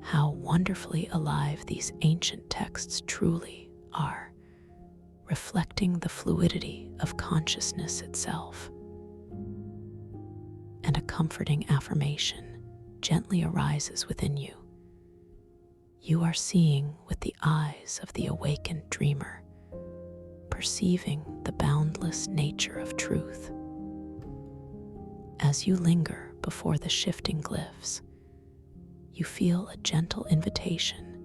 how wonderfully alive these ancient texts truly are, reflecting the fluidity of consciousness itself. And a comforting affirmation gently arises within you. You are seeing with the eyes of the awakened dreamer, perceiving the boundless nature of truth. As you linger before the shifting glyphs, you feel a gentle invitation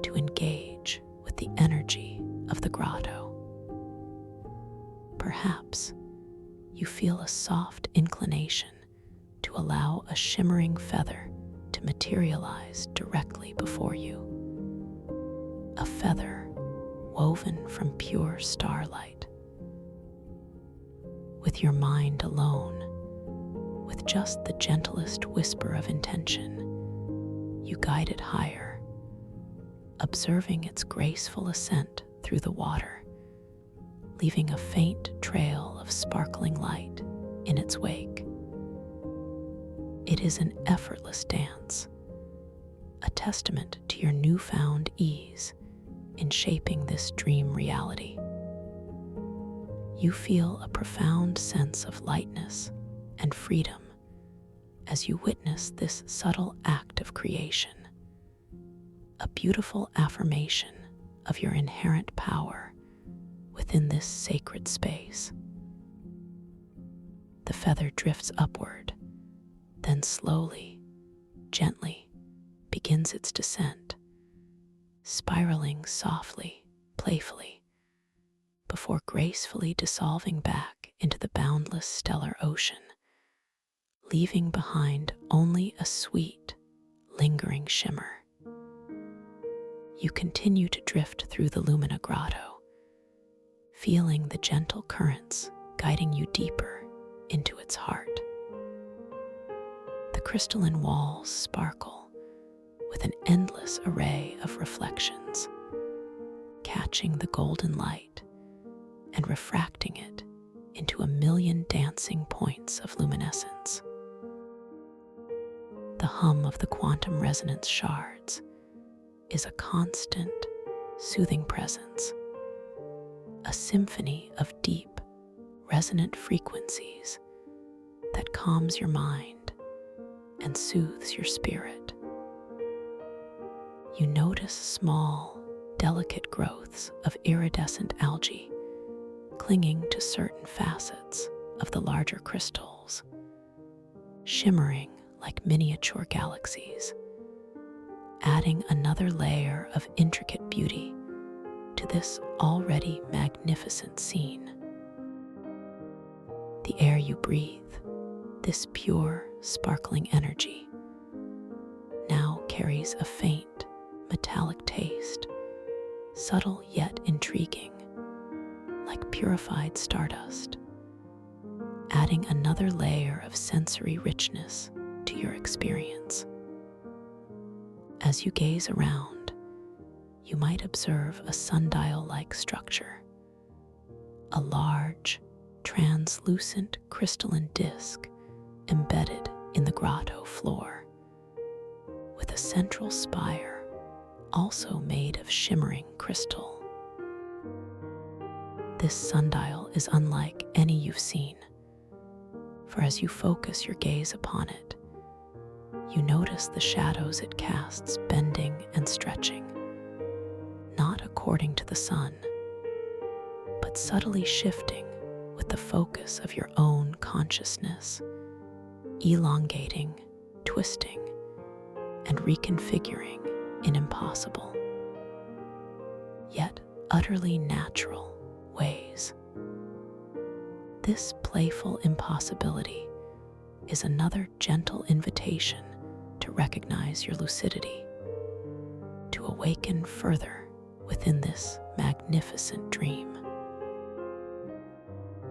to engage with the energy of the grotto. Perhaps you feel a soft inclination to allow a shimmering feather to materialize directly before you. A feather woven from pure starlight. With your mind alone, with just the gentlest whisper of intention, you guide it higher, observing its graceful ascent through the water, leaving a faint trail of sparkling light in its wake. It is an effortless dance, a testament to your newfound ease in shaping this dream reality. You feel a profound sense of lightness and freedom as you witness this subtle act of creation, a beautiful affirmation of your inherent power within this sacred space. The feather drifts upward, then slowly, gently begins its descent, spiraling softly, playfully, before gracefully dissolving back into the boundless stellar ocean, leaving behind only a sweet, lingering shimmer. You continue to drift through the Lumina Grotto, feeling the gentle currents guiding you deeper into its heart. The crystalline walls sparkle with an endless array of reflections, catching the golden light and refracting it into a million dancing points of luminescence. The hum of the quantum resonance shards is a constant, soothing presence, a symphony of deep, resonant frequencies that calms your mind and soothes your spirit. You notice small, delicate growths of iridescent algae clinging to certain facets of the larger crystals, shimmering like miniature galaxies, adding another layer of intricate beauty to this already magnificent scene. The air you breathe, this pure, sparkling energy, now carries a faint, metallic taste, subtle yet intriguing, like purified stardust, adding another layer of sensory richness to your experience. As you gaze around, you might observe a sundial-like structure, a large, translucent crystalline disc embedded in the grotto floor, with a central spire also made of shimmering crystal. This sundial is unlike any you've seen, for as you focus your gaze upon it, you notice the shadows it casts bending and stretching, not according to the sun, but subtly shifting with the focus of your own consciousness, elongating, twisting, and reconfiguring in impossible, yet utterly natural ways. This playful impossibility is another gentle invitation to recognize your lucidity, to awaken further within this magnificent dream.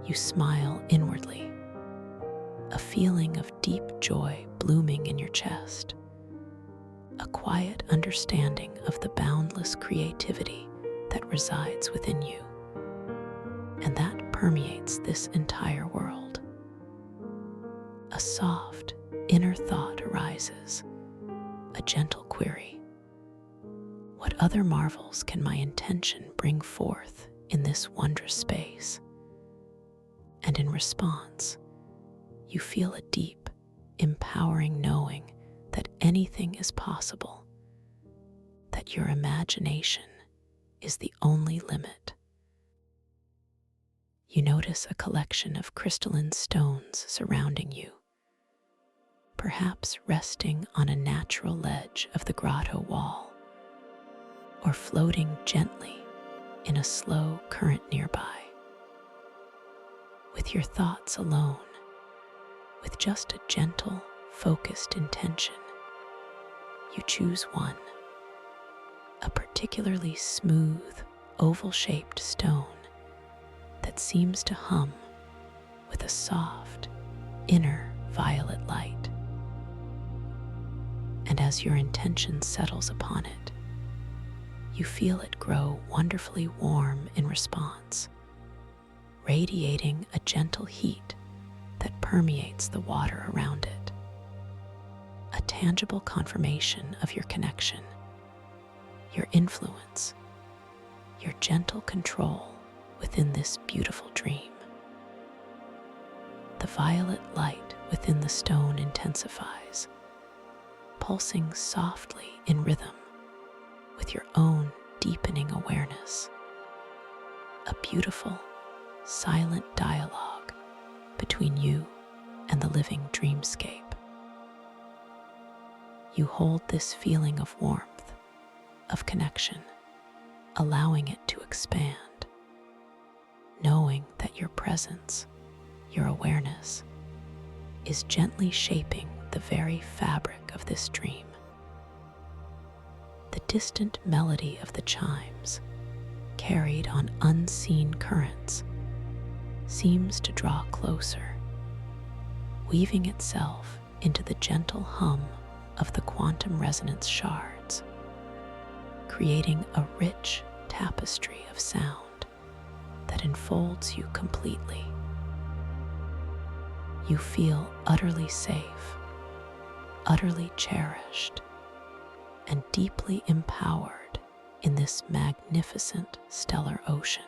You smile inwardly, a feeling of deep joy blooming in your chest, a quiet understanding of the boundless creativity that resides within you, and that permeates this entire world. A soft, inner thought arises, a gentle query. What other marvels can my intention bring forth in this wondrous space? And in response, you feel a deep, empowering knowing that anything is possible, that your imagination is the only limit. You notice a collection of crystalline stones surrounding you, perhaps resting on a natural ledge of the grotto wall, or floating gently in a slow current nearby. With your thoughts alone, with just a gentle, focused intention, you choose one, a particularly smooth, oval-shaped stone that seems to hum with a soft, inner violet light. And as your intention settles upon it, you feel it grow wonderfully warm in response, radiating a gentle heat that permeates the water around it, a tangible confirmation of your connection, your influence, your gentle control within this beautiful dream. The violet light within the stone intensifies, pulsing softly in rhythm with your own deepening awareness. A beautiful, silent dialogue between you and the living dreamscape. You hold this feeling of warmth, of connection, allowing it to expand, knowing that your presence, your awareness, is gently shaping the very fabric of this dream. The distant melody of the chimes, carried on unseen currents, seems to draw closer, weaving itself into the gentle hum of the quantum resonance shards. creating a rich tapestry of sound that enfolds you completely. You feel utterly safe, utterly cherished, and deeply empowered in this magnificent stellar ocean,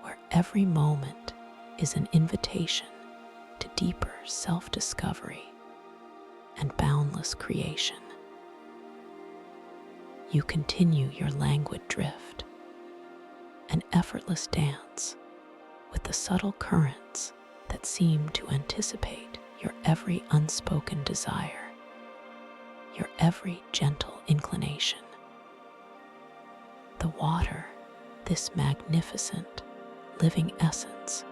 where every moment is an invitation to deeper self-discovery and boundless creation. You continue your languid drift, an effortless dance with the subtle currents that seem to anticipate your every unspoken desire, your every gentle inclination. The water, this magnificent, living essence,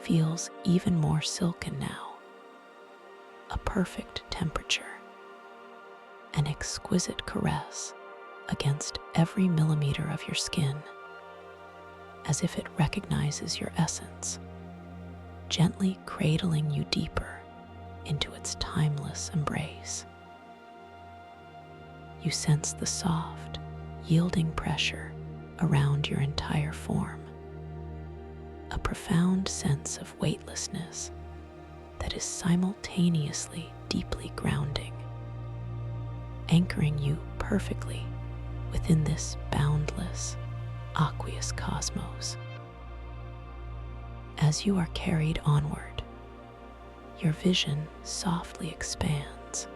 feels even more silken now, a perfect temperature, an exquisite caress against every millimeter of your skin, as if it recognizes your essence, gently cradling you deeper into its timeless embrace. You sense the soft, yielding pressure around your entire form, a profound sense of weightlessness that is simultaneously deeply grounding, anchoring you perfectly within this boundless, aqueous cosmos. As you are carried onward, your vision softly expands,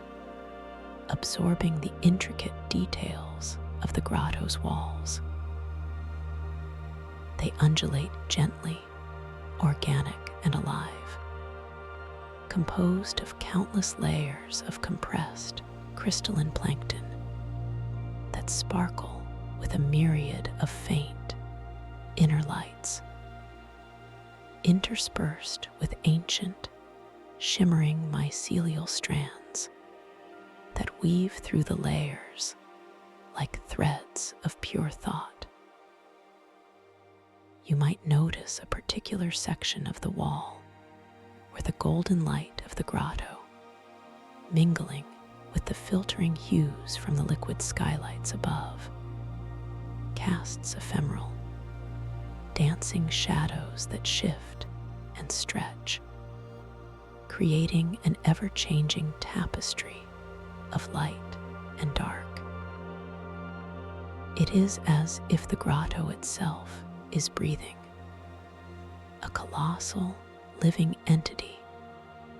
absorbing the intricate details of the grotto's walls. They undulate gently, organic and alive, composed of countless layers of compressed crystalline plankton that sparkle with a myriad of faint inner lights, interspersed with ancient, shimmering mycelial strands that weave through the layers like threads of pure thought. You might notice a particular section of the wall where the golden light of the grotto, mingling with the filtering hues from the liquid skylights above, casts ephemeral, dancing shadows that shift and stretch, creating an ever-changing tapestry of light and dark. It is as if the grotto itself is breathing, a colossal, living entity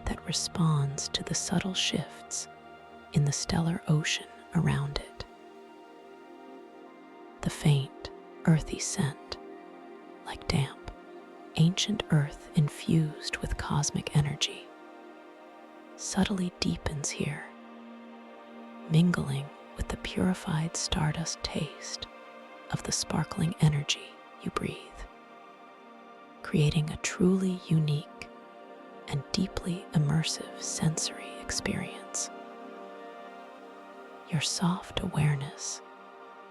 that responds to the subtle shifts in the stellar ocean around it. The faint, earthy scent, like damp, ancient earth infused with cosmic energy, subtly deepens here, mingling with the purified stardust taste of the sparkling energy you breathe, creating a truly unique and deeply immersive sensory experience. Your soft awareness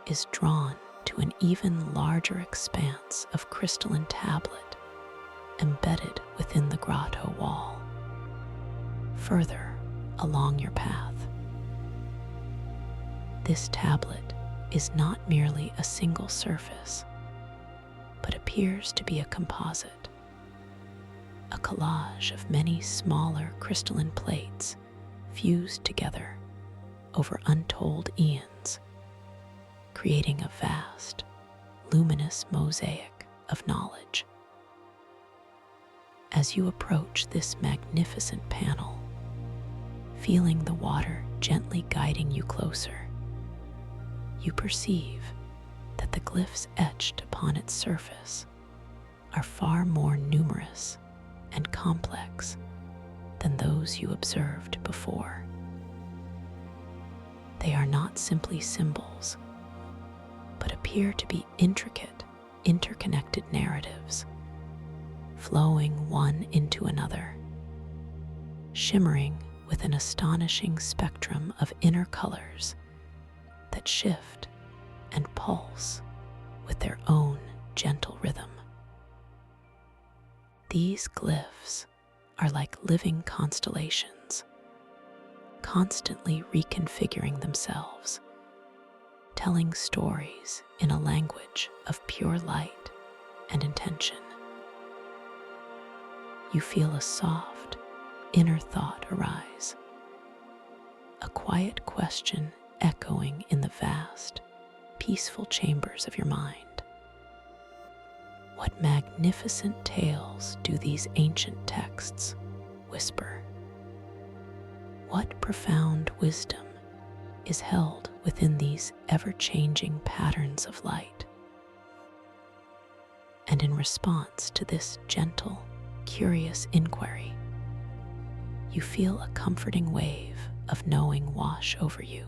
is drawn to an even larger expanse of crystalline tablet embedded within the grotto wall, further along your path. This tablet is not merely a single surface, but appears to be a composite, a collage of many smaller crystalline plates fused together over untold eons, creating a vast, luminous mosaic of knowledge. As you approach this magnificent panel, feeling the water gently guiding you closer, you perceive that the glyphs etched upon its surface are far more numerous and complex than those you observed before. They are not simply symbols, but appear to be intricate, interconnected narratives, flowing one into another, shimmering with an astonishing spectrum of inner colors that shift and pulse with their own gentle rhythm. These glyphs are like living constellations, constantly reconfiguring themselves telling stories in a language of pure light and intention. You feel a soft, inner thought arise, a quiet question echoing in the vast, peaceful chambers of your mind. What magnificent tales do these ancient texts whisper? What profound wisdom is held within these ever-changing patterns of light? And in response to this gentle, curious inquiry, you feel a comforting wave of knowing wash over you,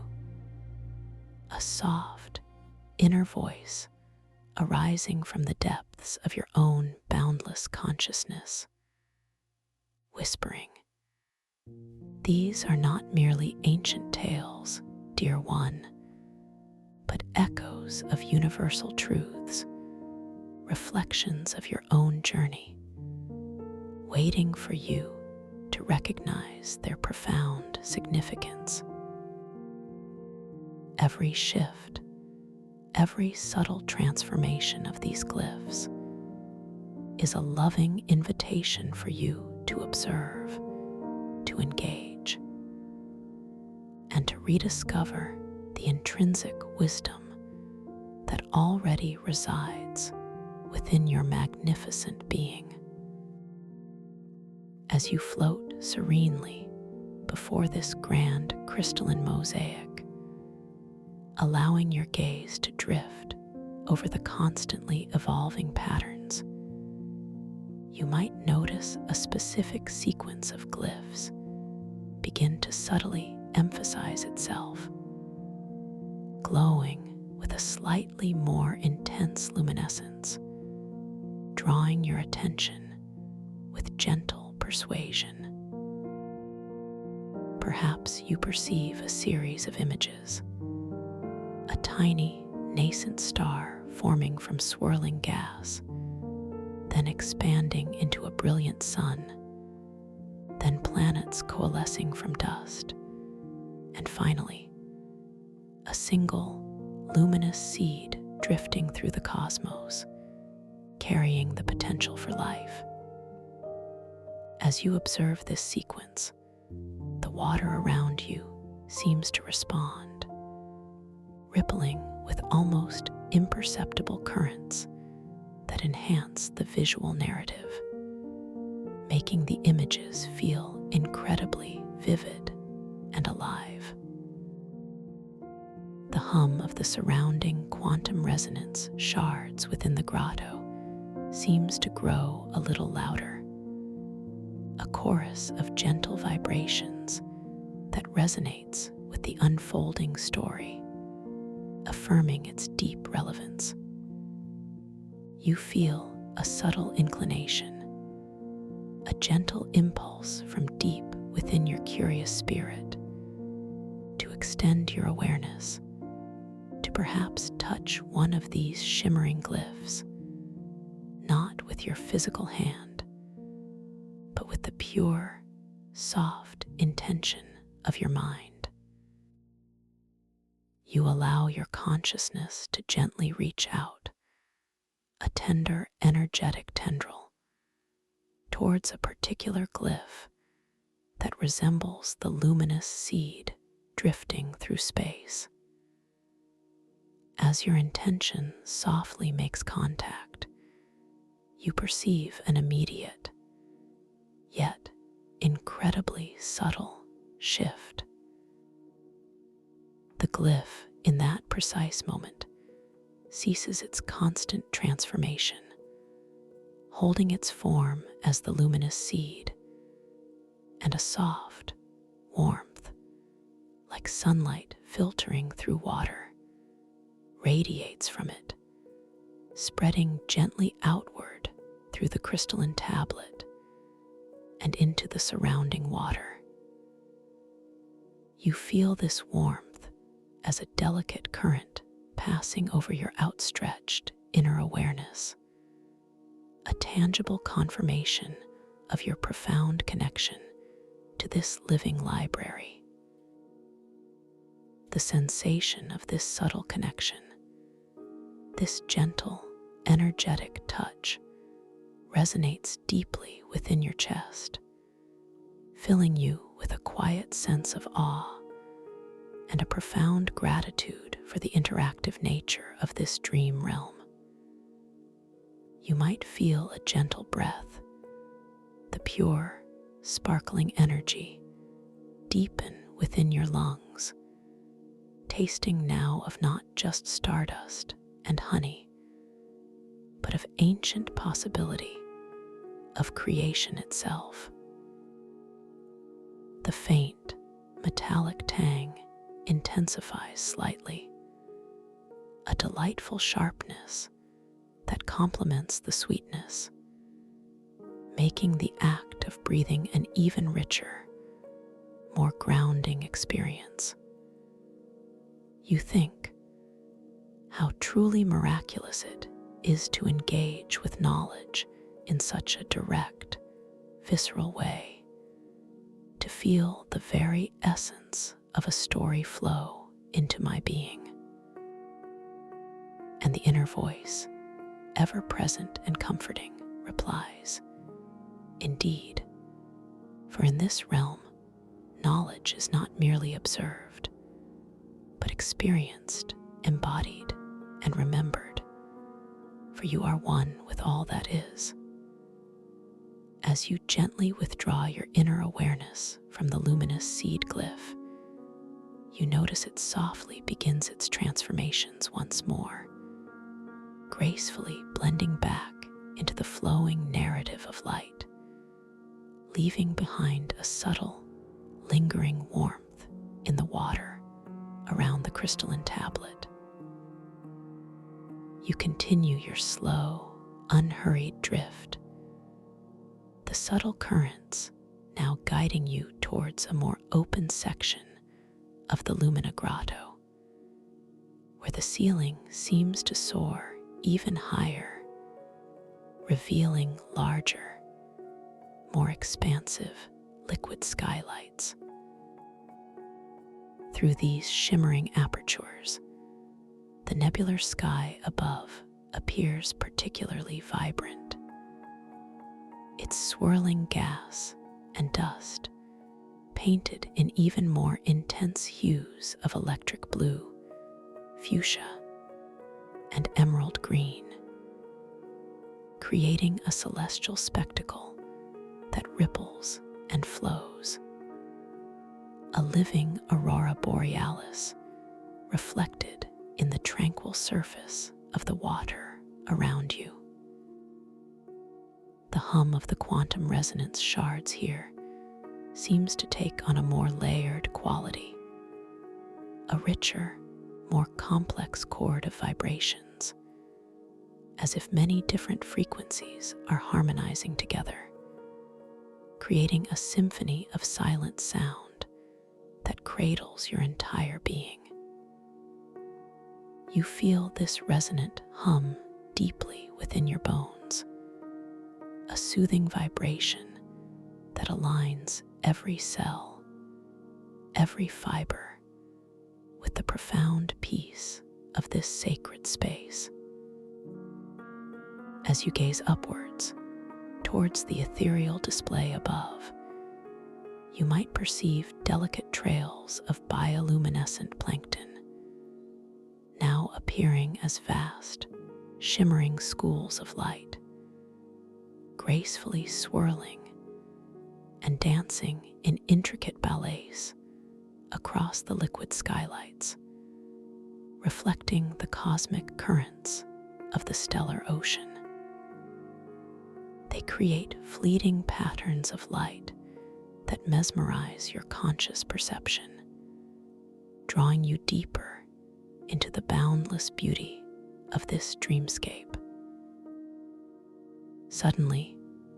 a soft, inner voice arising from the depths of your own boundless consciousness, whispering, "These are not merely ancient tales, dear one, but echoes of universal truths, reflections of your own journey, waiting for you to recognize their profound significance." Every shift, every subtle transformation of these glyphs is a loving invitation for you to observe, to engage, and to rediscover the intrinsic wisdom that already resides within your magnificent being. As you float serenely before this grand crystalline mosaic, allowing your gaze to drift over the constantly evolving patterns, you might notice a specific sequence of glyphs begin to subtly emphasize itself, glowing with a slightly more intense luminescence, drawing your attention with gentle persuasion. Perhaps you perceive a series of images, a tiny, nascent star forming from swirling gas, then expanding into a brilliant sun, then planets coalescing from dust, and finally, a single, luminous seed drifting through the cosmos, carrying the potential for life. As you observe this sequence, the water around you seems to respond, rippling with almost imperceptible currents that enhance the visual narrative, making the images feel incredibly vivid and alive. The hum of the surrounding quantum resonance shards within the grotto seems to grow a little louder, a chorus of gentle vibrations that resonates with the unfolding story, affirming its deep relevance. You feel a subtle inclination, a gentle impulse from deep within your curious spirit to extend your awareness, to perhaps touch one of these shimmering glyphs, not with your physical hand, but with the pure, soft intention of your mind. You allow your consciousness to gently reach out, a tender, energetic tendril, towards a particular glyph that resembles the luminous seed drifting through space. As your intention softly makes contact, you perceive an immediate, yet incredibly subtle shift. The glyph, in that precise moment, ceases its constant transformation, holding its form as the luminous seed, and a soft warmth, like sunlight filtering through water, radiates from it, spreading gently outward through the crystalline tablet and into the surrounding water. You feel this warmth as a delicate current passing over your outstretched inner awareness, a tangible confirmation of your profound connection to this living library. The the sensation of this subtle connection. This gentle, energetic touch resonates deeply within your chest, filling you with a quiet sense of awe and a profound gratitude for the interactive nature of this dream realm. You might feel a gentle breath, the pure, sparkling energy deepen within your lungs, tasting now of not just stardust and honey, but of ancient possibility, of creation itself. The faint, metallic tang intensifies slightly, a delightful sharpness that complements the sweetness, making the act of breathing an even richer, more grounding experience. You think how truly miraculous it is to engage with knowledge in such a direct, visceral way, to feel the very essence of a story flow into my being. And the inner voice, ever present and comforting, replies, "Indeed, for in this realm, knowledge is not merely observed, but experienced, embodied, and remembered, for you are one with all that is." As you gently withdraw your inner awareness from the luminous seed glyph, you notice it softly begins its transformations once more, gracefully blending back into the flowing narrative of light, leaving behind a subtle, lingering warmth in the water around the crystalline tablet. You continue your slow, unhurried drift, the subtle currents now guiding you towards a more open section of the Lumina Grotto, where the ceiling seems to soar even higher, revealing larger, more expansive liquid skylights. Through these shimmering apertures, the nebular sky above appears particularly vibrant. Its swirling gas and dust, painted in even more intense hues of electric blue, fuchsia, and emerald green, creating a celestial spectacle that ripples and flows. A living aurora borealis reflected in the tranquil surface of the water around you. The hum of the quantum resonance shards here seems to take on a more layered quality, a richer, more complex chord of vibrations, as if many different frequencies are harmonizing together, creating a symphony of silent sound that cradles your entire being. You feel this resonant hum deeply within your bones, a soothing vibration that aligns every cell, every fiber, with the profound peace of this sacred space. As you gaze upwards, towards the ethereal display above, you might perceive delicate trails of bioluminescent plankton, now appearing as vast, shimmering schools of light, gracefully swirling and dancing in intricate ballets across the liquid skylights, reflecting the cosmic currents of the stellar ocean. They create fleeting patterns of light that mesmerize your conscious perception, drawing you deeper into the boundless beauty of this dreamscape. Suddenly,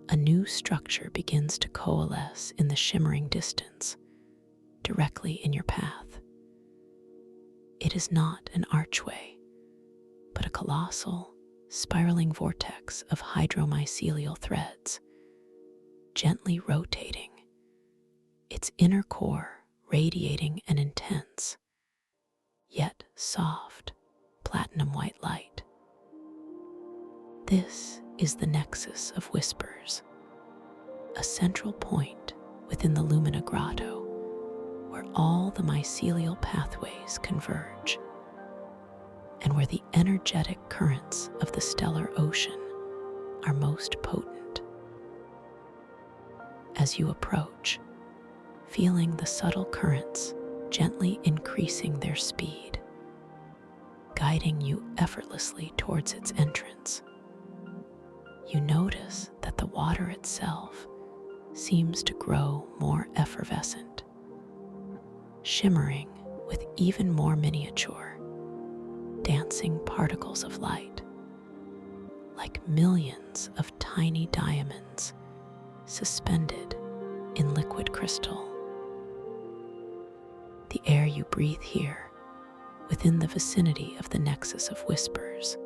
a new structure begins to coalesce in the shimmering distance, directly in your path. It is not an archway, but a colossal, spiraling vortex of hydromycelial threads, gently rotating, its inner core radiating an intense, yet soft, platinum white light. This is the nexus of whispers, a central point within the Lumina Grotto where all the mycelial pathways converge, and where the energetic currents of the stellar ocean are most potent. As you approach, feeling the subtle currents gently increasing their speed, guiding you effortlessly towards its entrance, you notice that the water itself seems to grow more effervescent, shimmering with even more miniature, dancing particles of light, like millions of tiny diamonds suspended in liquid crystal. The air you breathe here, within the vicinity of the nexus of whispers,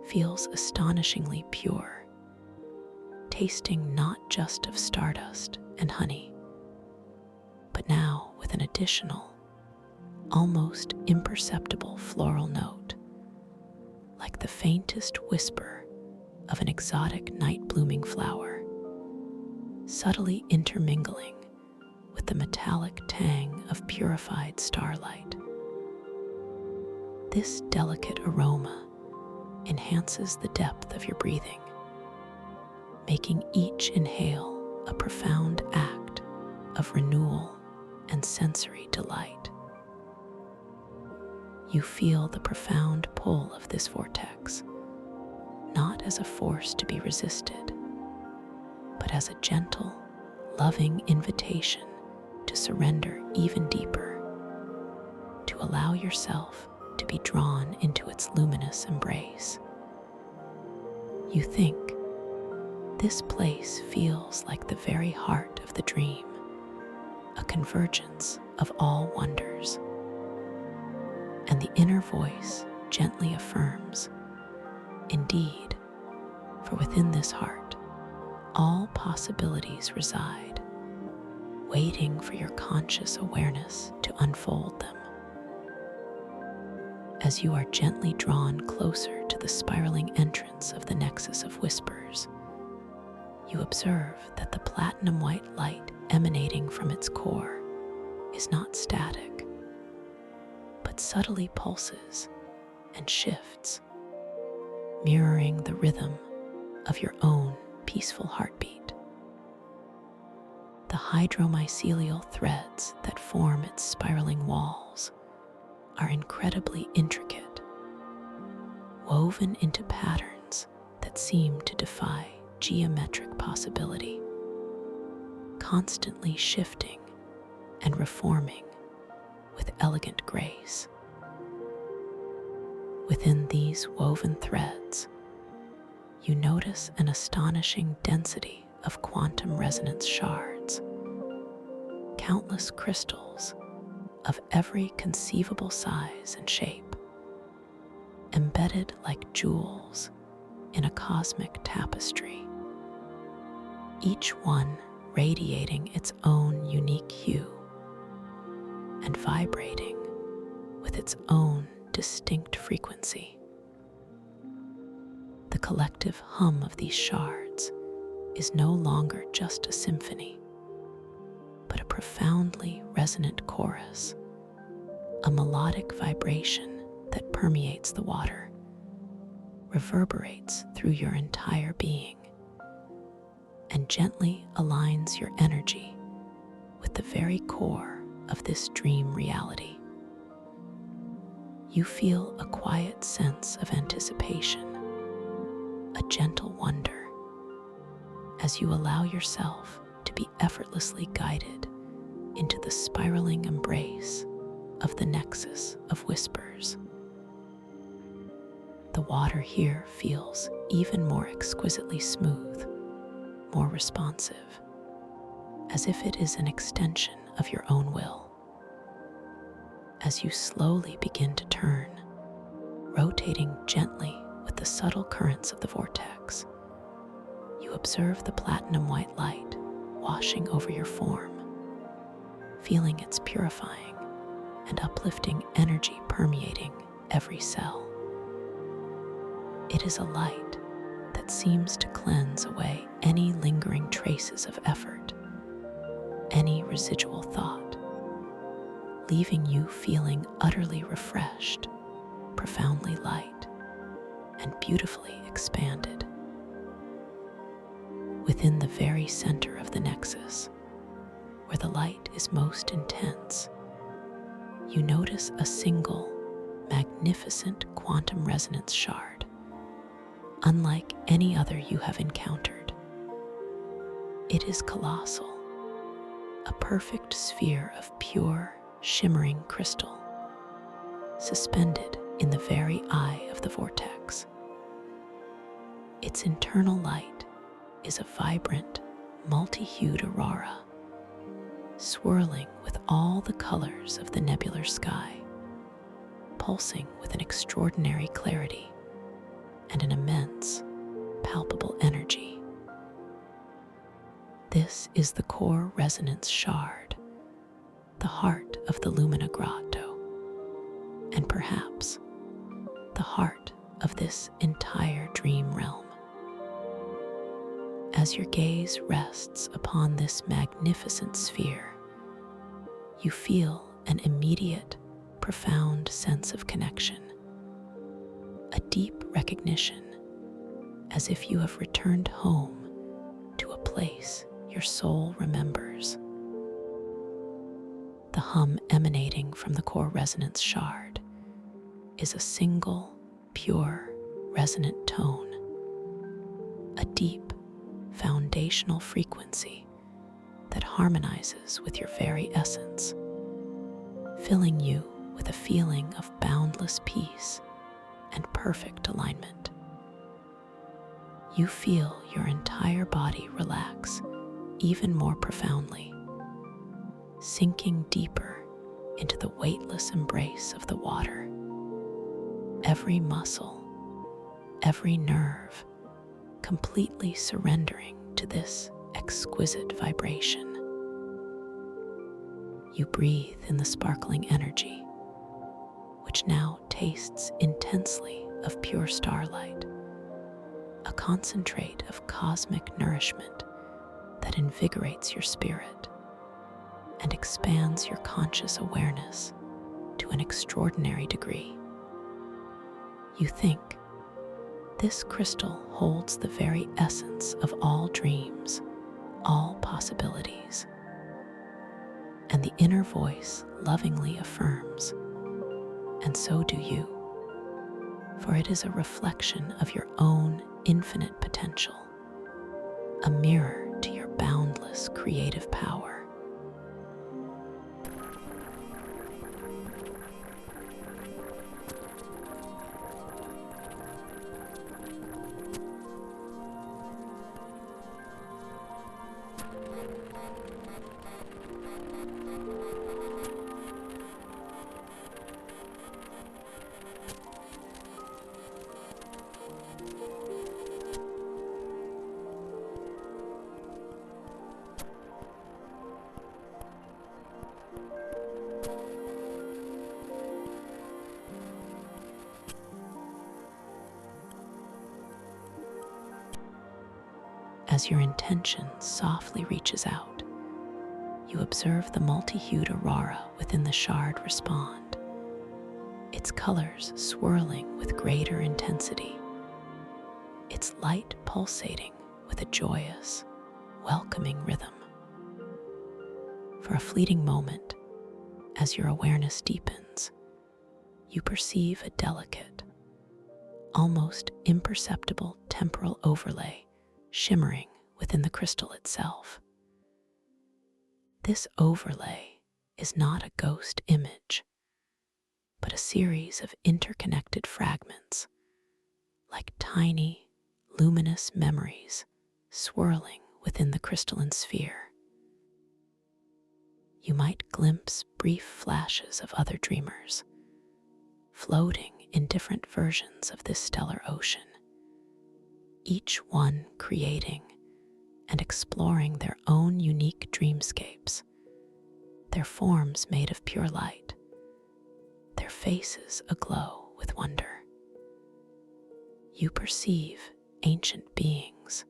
feels astonishingly pure, tasting not just of stardust and honey, but now with an additional, almost imperceptible floral note, like the faintest whisper of an exotic night-blooming flower, subtly intermingling with the metallic tang of purified starlight. This delicate aroma enhances the depth of your breathing, making each inhale a profound act of renewal and sensory delight. You feel the profound pull of this vortex, not as a force to be resisted, but as a gentle, loving invitation to surrender even deeper, to allow yourself to be drawn into its luminous embrace. You think, this place feels like the very heart of the dream, a convergence of all wonders. And the inner voice gently affirms, indeed, for within this heart, all possibilities reside, waiting for your conscious awareness to unfold them. As you are gently drawn closer to the spiraling entrance of the nexus of whispers, you observe that the platinum white light emanating from its core is not static, but subtly pulses and shifts, mirroring the rhythm of your own peaceful heartbeat. The hydromycelial threads that form its spiraling walls are incredibly intricate, woven into patterns that seem to defy geometric possibility, constantly shifting and reforming with elegant grace. Within these woven threads, you notice an astonishing density of quantum resonance shards, countless crystals of every conceivable size and shape, embedded like jewels in a cosmic tapestry, each one radiating its own unique hue and vibrating with its own distinct frequency. The collective hum of these shards is no longer just a symphony, but a profoundly resonant chorus, a melodic vibration that permeates the water, reverberates through your entire being, and gently aligns your energy with the very core of this dream reality. You feel a quiet sense of anticipation, a gentle wonder, as you allow yourself to be effortlessly guided into the spiraling embrace of the nexus of whispers. The water here feels even more exquisitely smooth, more responsive, as if it is an extension of your own will. As you slowly begin to turn, rotating gently with the subtle currents of the vortex, you observe the platinum white light washing over your form, feeling its purifying and uplifting energy permeating every cell. It is a light that seems to cleanse away any lingering traces of effort, any residual thought, leaving you feeling utterly refreshed, profoundly light, and beautifully expanded. Within the very center of the nexus, where the light is most intense, you notice a single, magnificent quantum resonance shard, unlike any other you have encountered. It is colossal, a perfect sphere of pure, shimmering crystal, suspended in the very eye of the vortex. Its internal light is a vibrant, multi-hued aurora, swirling with all the colors of the nebular sky, pulsing with an extraordinary clarity and an immense, palpable energy. This is the core resonance shard, the heart of the Lumina Grotto, and perhaps the heart of this entire dream realm. As your gaze rests upon this magnificent sphere, you feel an immediate, profound sense of connection, a deep recognition, as if you have returned home to a place your soul remembers. The hum emanating from the core resonance shard is a single, pure, resonant tone, a deep, foundational frequency that harmonizes with your very essence, filling you with a feeling of boundless peace and perfect alignment. You feel your entire body relax even more profoundly, sinking deeper into the weightless embrace of the water. Every muscle, every nerve, completely surrendering to this exquisite vibration. You breathe in the sparkling energy, which now tastes intensely of pure starlight, a concentrate of cosmic nourishment that invigorates your spirit and expands your conscious awareness to an extraordinary degree. You think, this crystal holds the very essence of all dreams, all possibilities. And the inner voice lovingly affirms, and so do you, for it is a reflection of your own infinite potential, a mirror to your boundless creative power. As your intention softly reaches out, you observe the multi-hued aurora within the shard respond, its colors swirling with greater intensity, its light pulsating with a joyous, welcoming rhythm. For a fleeting moment, as your awareness deepens, you perceive a delicate, almost imperceptible temporal overlay shimmering within the crystal itself. This overlay is not a ghost image, but a series of interconnected fragments, like tiny, luminous memories swirling within the crystalline sphere. You might glimpse brief flashes of other dreamers, floating in different versions of this stellar ocean, each one creating and exploring their own unique dreamscapes, their forms made of pure light, faces aglow with wonder. You perceive ancient beings,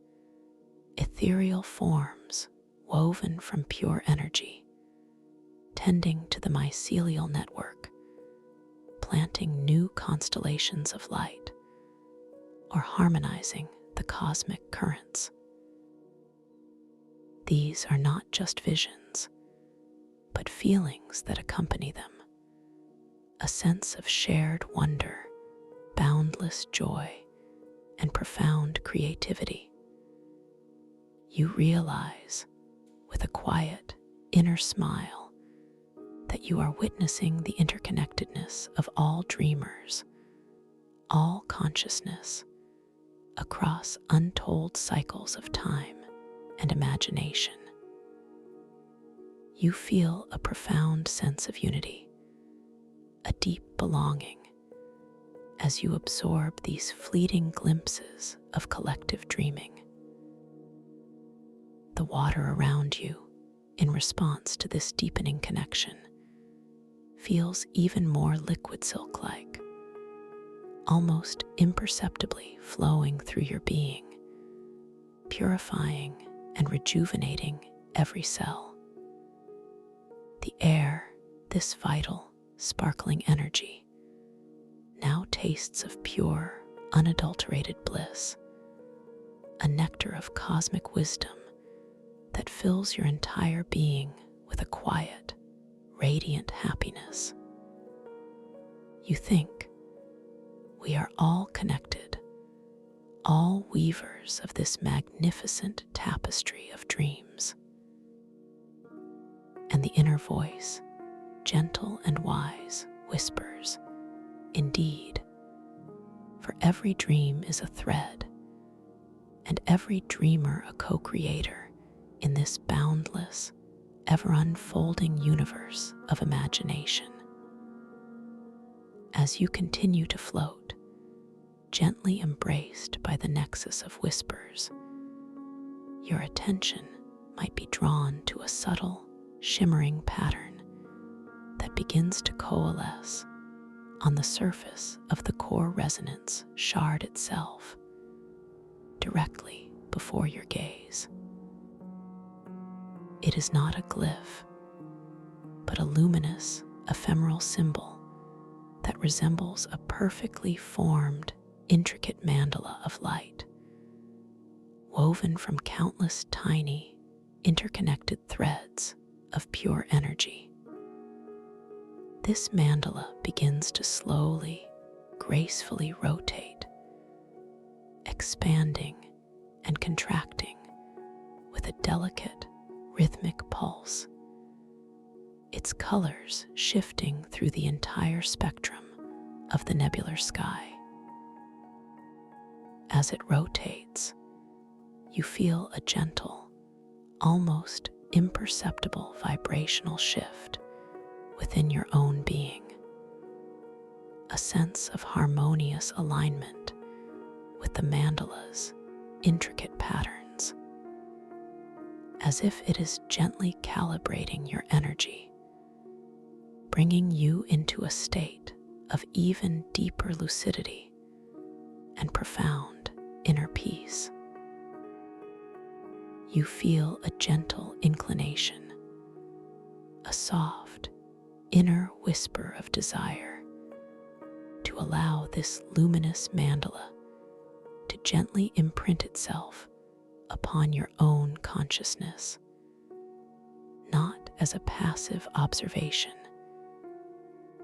ethereal forms woven from pure energy, tending to the mycelial network, planting new constellations of light, or harmonizing the cosmic currents. These are not just visions, but feelings that accompany them, a sense of shared wonder, boundless joy, and profound creativity. You realize, with a quiet, inner smile, that you are witnessing the interconnectedness of all dreamers, all consciousness, across untold cycles of time and imagination. You feel a profound sense of unity, a deep belonging, as you absorb these fleeting glimpses of collective dreaming. The water around you, in response to this deepening connection, feels even more liquid silk-like, almost imperceptibly flowing through your being, purifying and rejuvenating every cell. The air, this vital, sparkling energy, now tastes of pure, unadulterated bliss, a nectar of cosmic wisdom that fills your entire being with a quiet, radiant happiness. You think, we are all connected, all weavers of this magnificent tapestry of dreams. And the inner voice, gentle and wise, whispers, indeed, for every dream is a thread, and every dreamer a co-creator in this boundless, ever-unfolding universe of imagination. As you continue to float, gently embraced by the nexus of whispers, your attention might be drawn to a subtle, shimmering pattern that begins to coalesce on the surface of the core resonance shard itself, directly before your gaze. It is not a glyph, but a luminous, ephemeral symbol that resembles a perfectly formed, intricate mandala of light, woven from countless tiny, interconnected threads of pure energy. This mandala begins to slowly, gracefully rotate, expanding and contracting with a delicate, rhythmic pulse, its colors shifting through the entire spectrum of the nebular sky. As it rotates, you feel a gentle, almost imperceptible vibrational shift within your own being, a sense of harmonious alignment with the mandala's intricate patterns, as if it is gently calibrating your energy, bringing you into a state of even deeper lucidity and profound inner peace. You feel a gentle inclination, a soft, inner whisper of desire to allow this luminous mandala to gently imprint itself upon your own consciousness, not as a passive observation,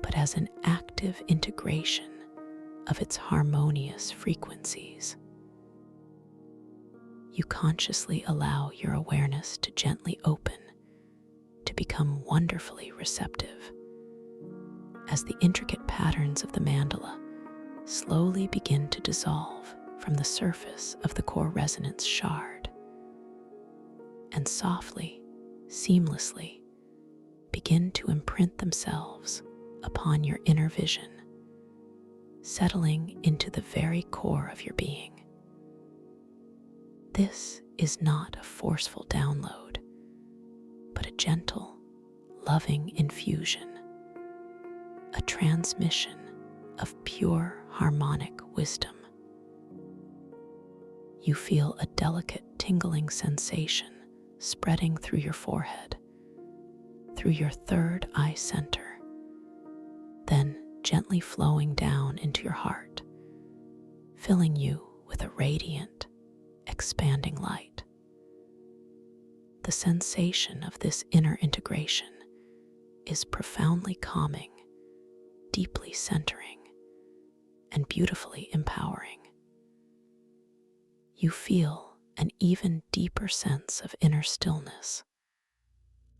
but as an active integration of its harmonious frequencies. You consciously allow your awareness to gently open, to become wonderfully receptive, as the intricate patterns of the mandala slowly begin to dissolve from the surface of the core resonance shard, and softly, seamlessly, begin to imprint themselves upon your inner vision, settling into the very core of your being. This is not a forceful download, but a gentle, loving infusion, a transmission of pure harmonic wisdom. You feel a delicate tingling sensation spreading through your forehead, through your third eye center, then gently flowing down into your heart, filling you with a radiant, expanding light. The sensation of this inner integration is profoundly calming, deeply centering, and beautifully empowering. You feel an even deeper sense of inner stillness,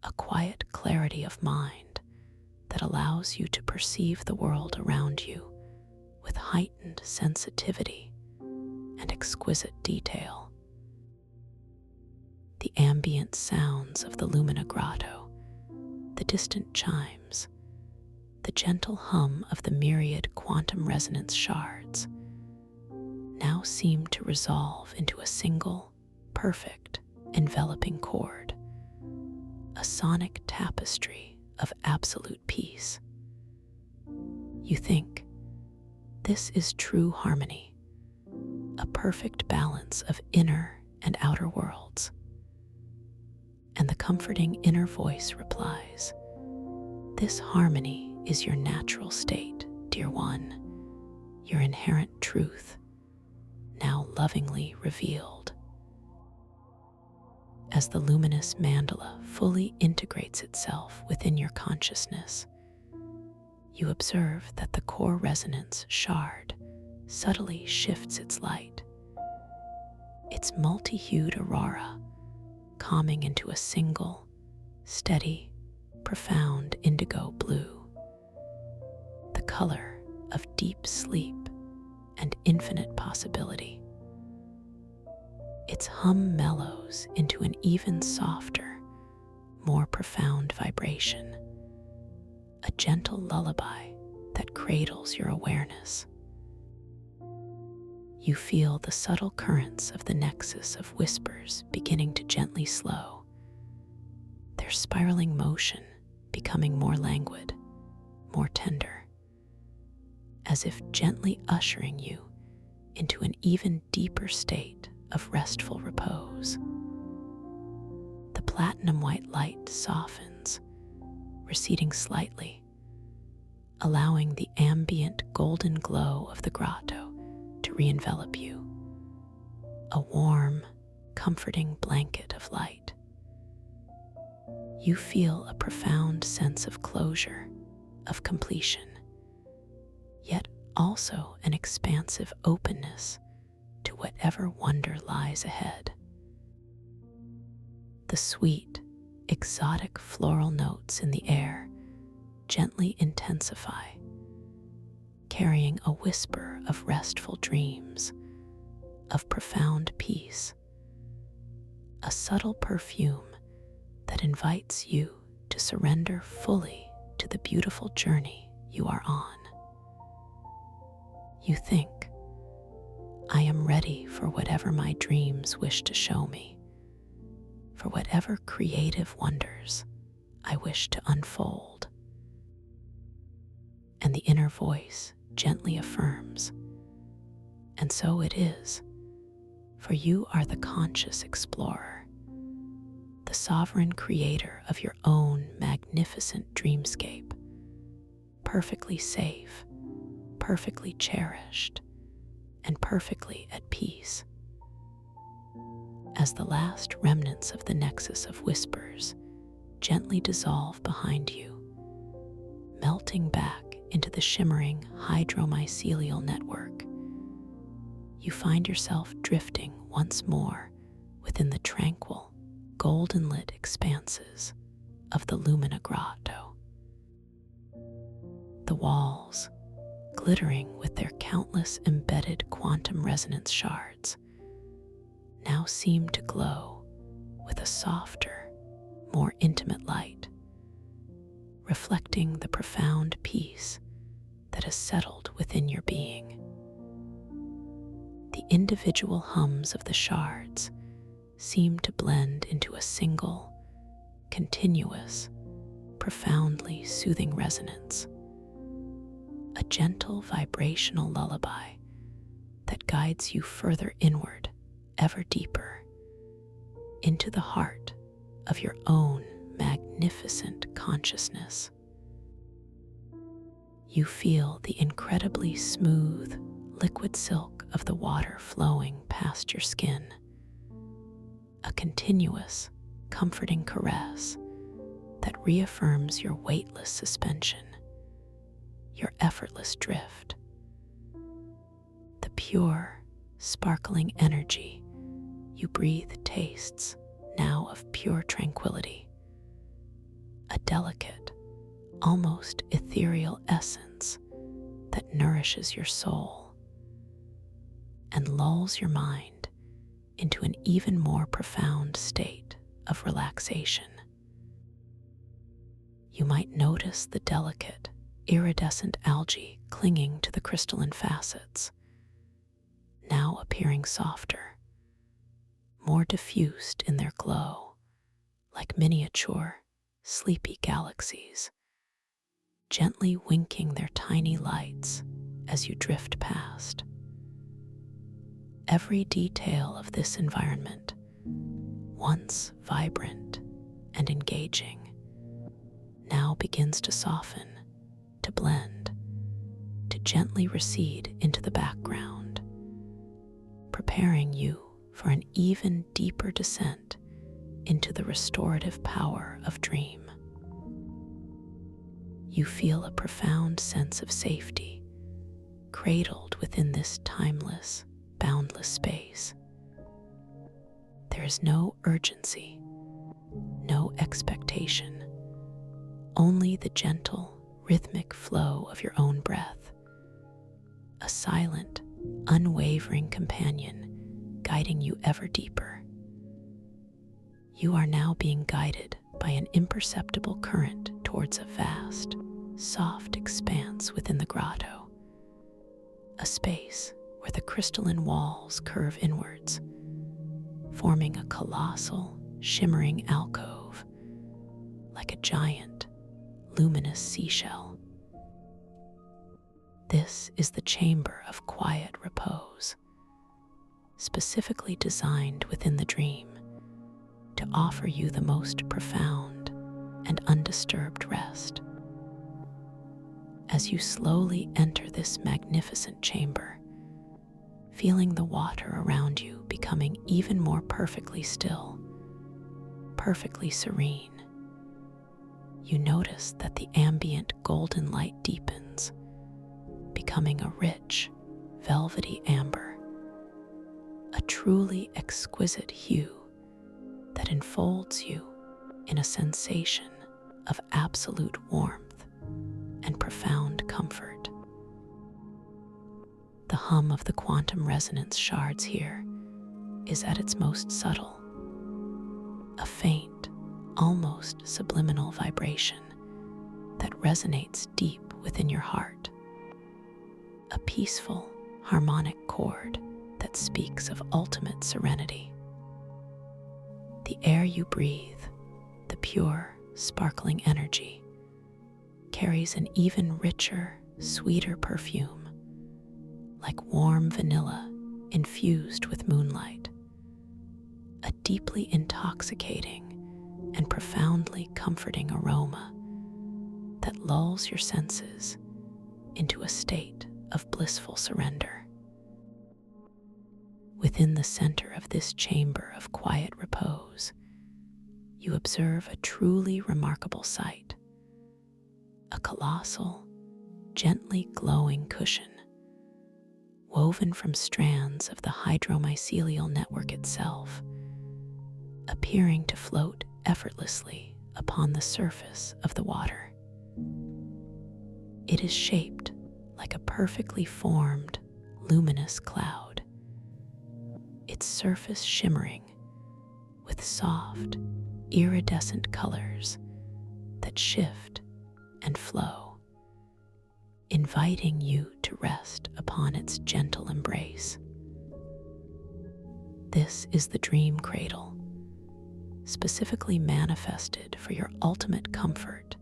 a quiet clarity of mind that allows you to perceive the world around you with heightened sensitivity and exquisite detail. The ambient sounds of the Lumina Grotto, the distant chimes, the gentle hum of the myriad quantum resonance shards now seem to resolve into a single, perfect, enveloping chord, a sonic tapestry of absolute peace. You think, this is true harmony, a perfect balance of inner and outer worlds. And the comforting inner voice replies, this harmony is your natural state, dear one, your inherent truth, now lovingly revealed. As the luminous mandala fully integrates itself within your consciousness, you observe that the core resonance shard subtly shifts its light, its multi-hued aurora calming into a single, steady, profound indigo blue, the color of deep sleep and infinite possibility. Its hum mellows into an even softer, more profound vibration, a gentle lullaby that cradles your awareness. You feel the subtle currents of the nexus of whispers beginning to gently slow, their spiraling motion becoming more languid, more tender, as if gently ushering you into an even deeper state of restful repose. The platinum white light softens, receding slightly, allowing the ambient golden glow of the grotto to re-envelop you, a warm, comforting blanket of light. You feel a profound sense of closure, of completion, yet also an expansive openness to whatever wonder lies ahead. The sweet, exotic floral notes in the air gently intensify, carrying a whisper of restful dreams, of profound peace, a subtle perfume that invites you to surrender fully to the beautiful journey you are on. You think, I am ready for whatever my dreams wish to show me, for whatever creative wonders I wish to unfold. And the inner voice gently affirms, and so it is, for you are the conscious explorer, the sovereign creator of your own magnificent dreamscape, perfectly safe, perfectly cherished, and perfectly at peace. As the last remnants of the nexus of whispers gently dissolve behind you, melting back into the shimmering hydromycelial network, you find yourself drifting once more within the tranquil, golden-lit expanses of the Lumina Grotto. The walls, glittering with their countless embedded quantum resonance shards, now seem to glow with a softer, more intimate light, reflecting the profound peace that has settled within your being. The individual hums of the shards seem to blend into a single, continuous, profoundly soothing resonance, a gentle vibrational lullaby that guides you further inward, ever deeper, into the heart of your own magnificent consciousness. You feel the incredibly smooth, liquid silk of the water flowing past your skin, a continuous, comforting caress that reaffirms your weightless suspension, your effortless drift. The pure, sparkling energy you breathe tastes now of pure tranquility, a delicate, almost ethereal essence that nourishes your soul and lulls your mind into an even more profound state of relaxation. You might notice the delicate, iridescent algae clinging to the crystalline facets, now appearing softer, more diffused in their glow, like miniature, sleepy galaxies, gently winking their tiny lights as you drift past. Every detail of this environment, once vibrant and engaging, now begins to soften, to blend, to gently recede into the background, preparing you for an even deeper descent into the restorative power of dream. You feel a profound sense of safety, cradled within this timeless, boundless space. There is no urgency, no expectation, only the gentle, rhythmic flow of your own breath, a silent, unwavering companion guiding you ever deeper. You are now being guided by an imperceptible current towards a vast, soft expanse within the grotto, a space where the crystalline walls curve inwards, forming a colossal, shimmering alcove, like a giant, luminous seashell. This is the chamber of quiet repose, specifically designed within the dream to offer you the most profound and undisturbed rest. As you slowly enter this magnificent chamber, feeling the water around you becoming even more perfectly still, perfectly serene, you notice that the ambient golden light deepens, becoming a rich, velvety amber, a truly exquisite hue that enfolds you in a sensation of absolute warmth and profound comfort. The hum of the quantum resonance shards here is at its most subtle, a faint, almost subliminal vibration that resonates deep within your heart, a peaceful, harmonic chord that speaks of ultimate serenity. The air you breathe, the pure, sparkling energy, carries an even richer, sweeter perfume, like warm vanilla infused with moonlight, a deeply intoxicating and profoundly comforting aroma that lulls your senses into a state of blissful surrender. Within the center of this chamber of quiet repose, you observe a truly remarkable sight, a colossal, gently glowing cushion, woven from strands of the hydromycelial network itself, appearing to float effortlessly upon the surface of the water. It is shaped like a perfectly formed, luminous cloud, its surface shimmering with soft, iridescent colors that shift and flow, inviting you to rest upon its gentle embrace. This is the dream cradle, specifically manifested for your ultimate comfort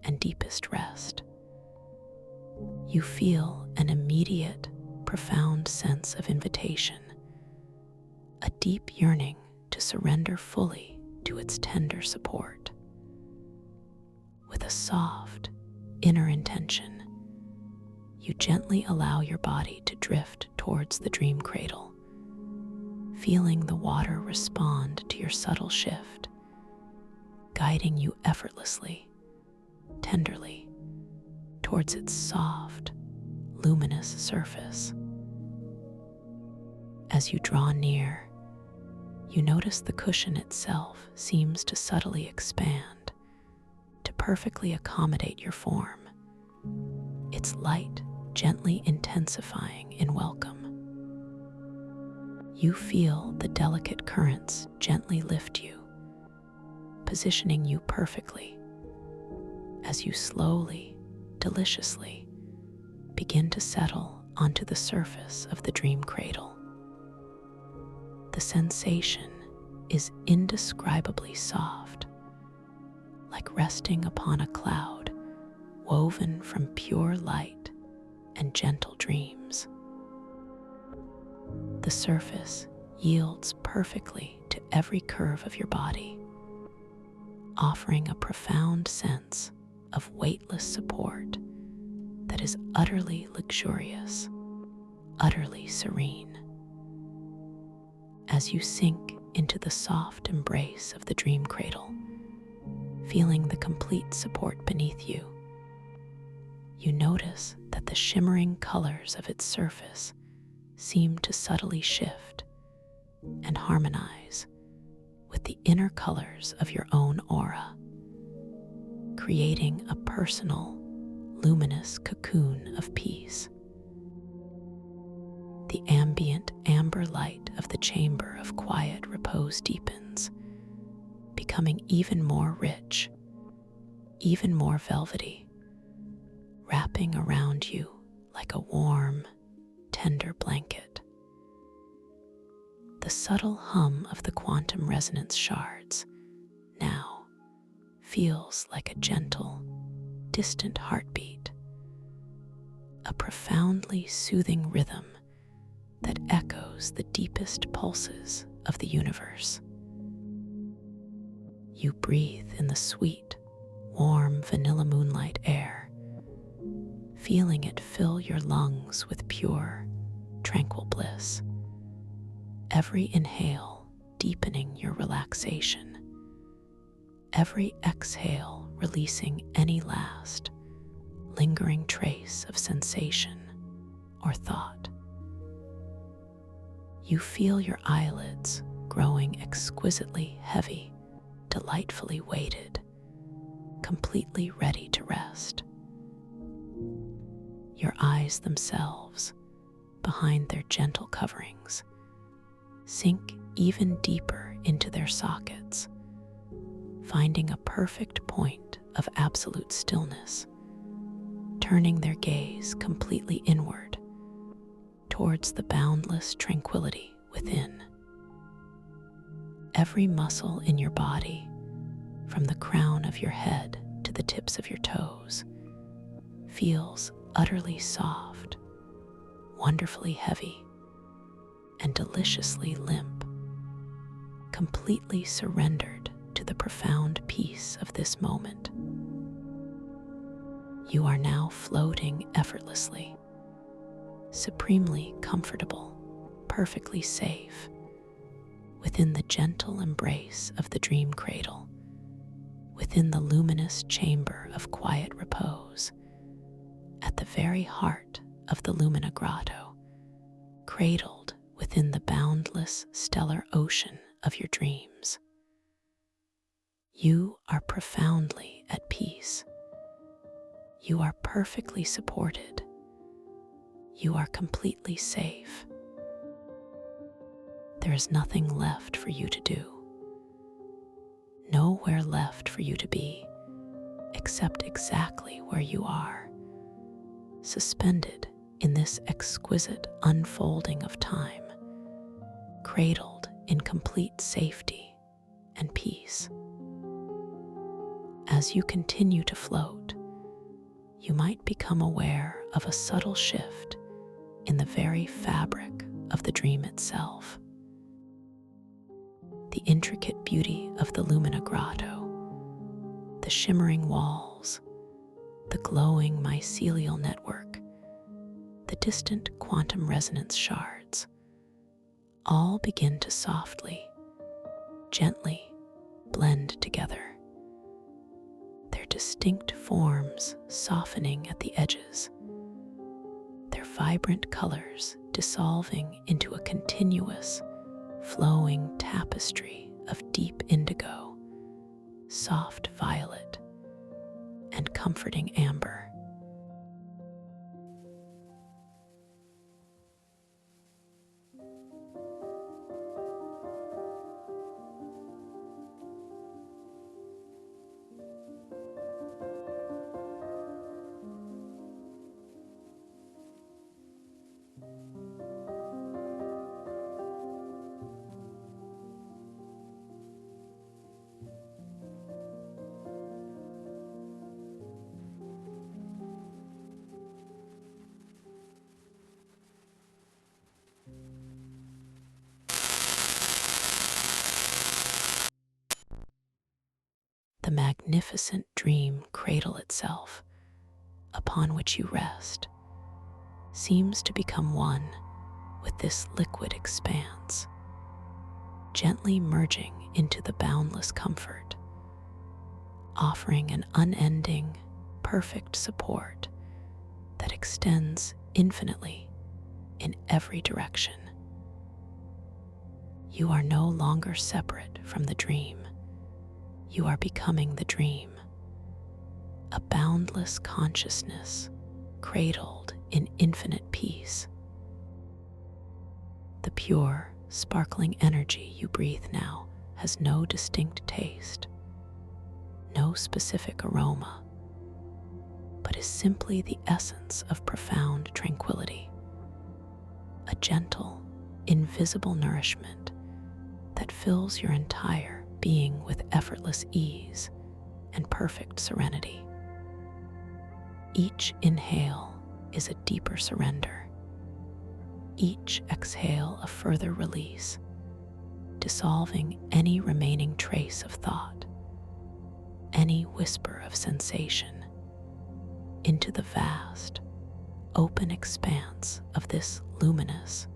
and deepest rest. You feel an immediate, profound sense of invitation, a deep yearning to surrender fully to its tender support. With a soft, inner intention, you gently allow your body to drift towards the dream cradle, feeling the water respond to your subtle shift, guiding you effortlessly, tenderly, towards its soft, luminous surface. As you draw near, you notice the cushion itself seems to subtly expand, to perfectly accommodate your form, its light gently intensifying in welcome. You feel the delicate currents gently lift you, positioning you perfectly as you slowly, deliciously begin to settle onto the surface of the dream cradle. The sensation is indescribably soft, like resting upon a cloud woven from pure light and gentle dreams. The surface yields perfectly to every curve of your body, offering a profound sense of weightless support that is utterly luxurious, utterly serene. As you sink into the soft embrace of the dream cradle, feeling the complete support beneath you, you notice that the shimmering colors of its surface seem to subtly shift and harmonize with the inner colors of your own aura, creating a personal, luminous cocoon of peace. The ambient amber light of the chamber of quiet repose deepens, becoming even more rich, even more velvety, wrapping around you like a warm, tender blanket. The subtle hum of the quantum resonance shards now feels like a gentle, distant heartbeat, a profoundly soothing rhythm that echoes the deepest pulses of the universe. You breathe in the sweet, warm vanilla moonlight air, feeling it fill your lungs with pure, tranquil bliss. Every inhale deepening your relaxation, every exhale releasing any last, lingering trace of sensation or thought. You feel your eyelids growing exquisitely heavy, delightfully weighted, completely ready to rest. Your eyes themselves, behind their gentle coverings, sink even deeper into their sockets, finding a perfect point of absolute stillness, turning their gaze completely inward, towards the boundless tranquility within. Every muscle in your body, from the crown of your head to the tips of your toes, feels utterly soft, wonderfully heavy, and deliciously limp, completely surrendered to the profound peace of this moment. You are now floating effortlessly, supremely comfortable, perfectly safe, within the gentle embrace of the dream cradle, within the luminous chamber of quiet repose, at the very heart of the Lumina Grotto, cradled within the boundless stellar ocean of your dreams. You are profoundly at peace. You are perfectly supported. You are completely safe. There is nothing left for you to do, nowhere left for you to be, except exactly where you are, suspended in this exquisite unfolding of time, cradled in complete safety and peace. As you continue to float, you might become aware of a subtle shift in the very fabric of the dream itself. The intricate beauty of the Lumina Grotto, the shimmering walls, the glowing mycelial network, the distant quantum resonance shards, all begin to softly, gently blend together, their distinct forms softening at the edges, their vibrant colors dissolving into a continuous, flowing tapestry of deep indigo, soft violet, and comforting amber. The magnificent dream cradle itself, upon which you rest, seems to become one with this liquid expanse, gently merging into the boundless comfort, offering an unending, perfect support that extends infinitely in every direction. You are no longer separate from the dream. You are becoming the dream, a boundless consciousness cradled in infinite peace. The pure, sparkling energy you breathe now has no distinct taste, no specific aroma, but is simply the essence of profound tranquility, a gentle, invisible nourishment that fills your entire being with effortless ease and perfect serenity. Each inhale is a deeper surrender, each exhale a further release, dissolving any remaining trace of thought, any whisper of sensation, into the vast, open expanse of this luminous,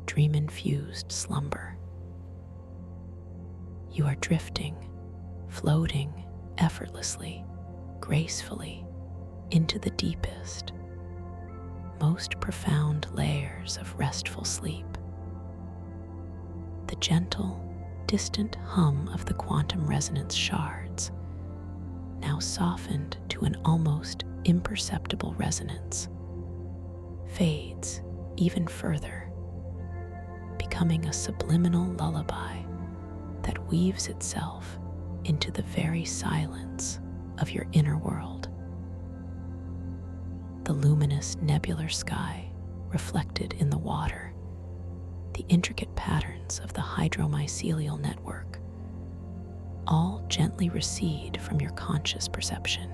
dream-infused slumber. You are drifting, floating effortlessly, gracefully into the deepest, most profound layers of restful sleep. The gentle, distant hum of the quantum resonance shards, now softened to an almost imperceptible resonance, fades even further, becoming a subliminal lullaby that weaves itself into the very silence of your inner world. The luminous nebular sky reflected in the water, the intricate patterns of the hydromycelial network, all gently recede from your conscious perception,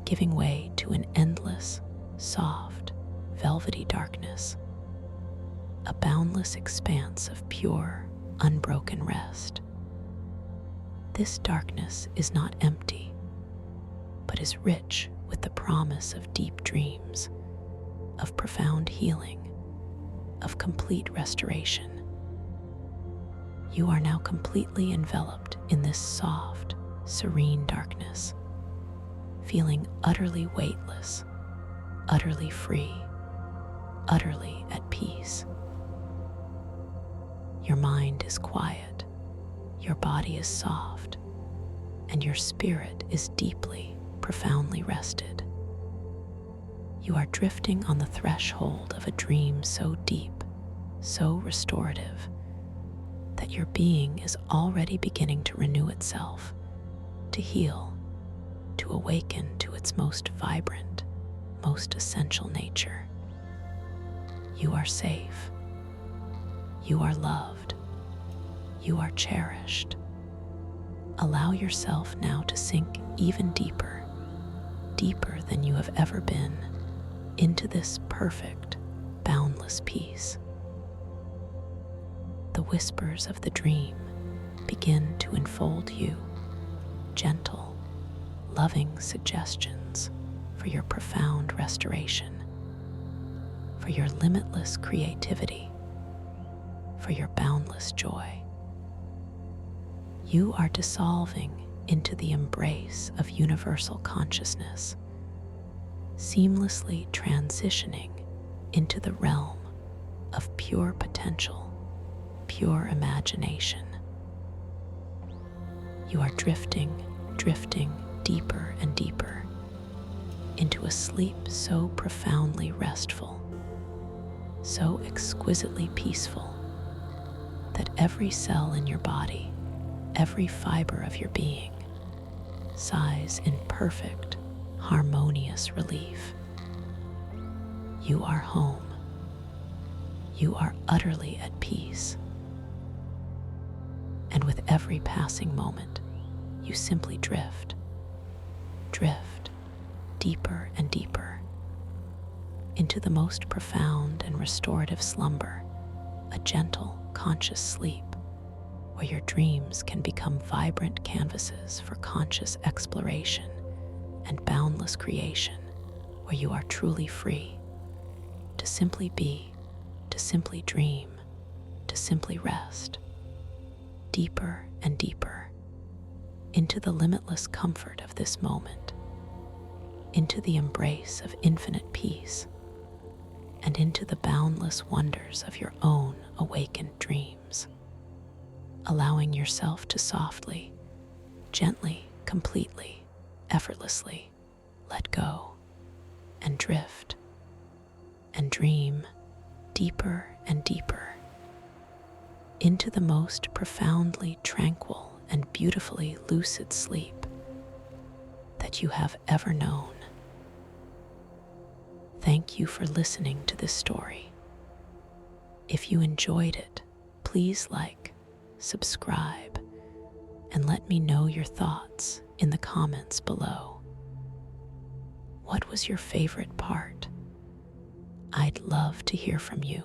giving way to an endless, soft, velvety darkness, a boundless expanse of pure, unbroken rest. This darkness is not empty, but is rich with the promise of deep dreams, of profound healing, of complete restoration. You are now completely enveloped in this soft, serene darkness, feeling utterly weightless, utterly free, utterly at peace. Your mind is quiet, your body is soft, and your spirit is deeply, profoundly rested. You are drifting on the threshold of a dream so deep, so restorative, that your being is already beginning to renew itself, to heal, to awaken to its most vibrant, most essential nature. You are safe. You are loved. You are cherished. Allow yourself now to sink even deeper, deeper than you have ever been, into this perfect, boundless peace. The whispers of the dream begin to enfold you, gentle, loving suggestions for your profound restoration, for your limitless creativity, for your boundless joy. You are dissolving into the embrace of universal consciousness, seamlessly transitioning into the realm of pure potential, pure imagination. You are drifting deeper and deeper into a sleep so profoundly restful, so exquisitely peaceful, that every cell in your body, every fiber of your being, sighs in perfect, harmonious relief. You are home. You are utterly at peace. And with every passing moment, you simply drift deeper and deeper into the most profound and restorative slumber, a gentle, conscious sleep where your dreams can become vibrant canvases for conscious exploration and boundless creation, where you are truly free to simply be, to simply dream, to simply rest, deeper and deeper into the limitless comfort of this moment, into the embrace of infinite peace, and into the boundless wonders of your own awakened dreams, allowing yourself to softly, gently, completely, effortlessly let go and drift and dream deeper and deeper into the most profoundly tranquil and beautifully lucid sleep that you have ever known. Thank you for listening to this story. If you enjoyed it, please like, subscribe, and let me know your thoughts in the comments below. What was your favorite part? I'd love to hear from you.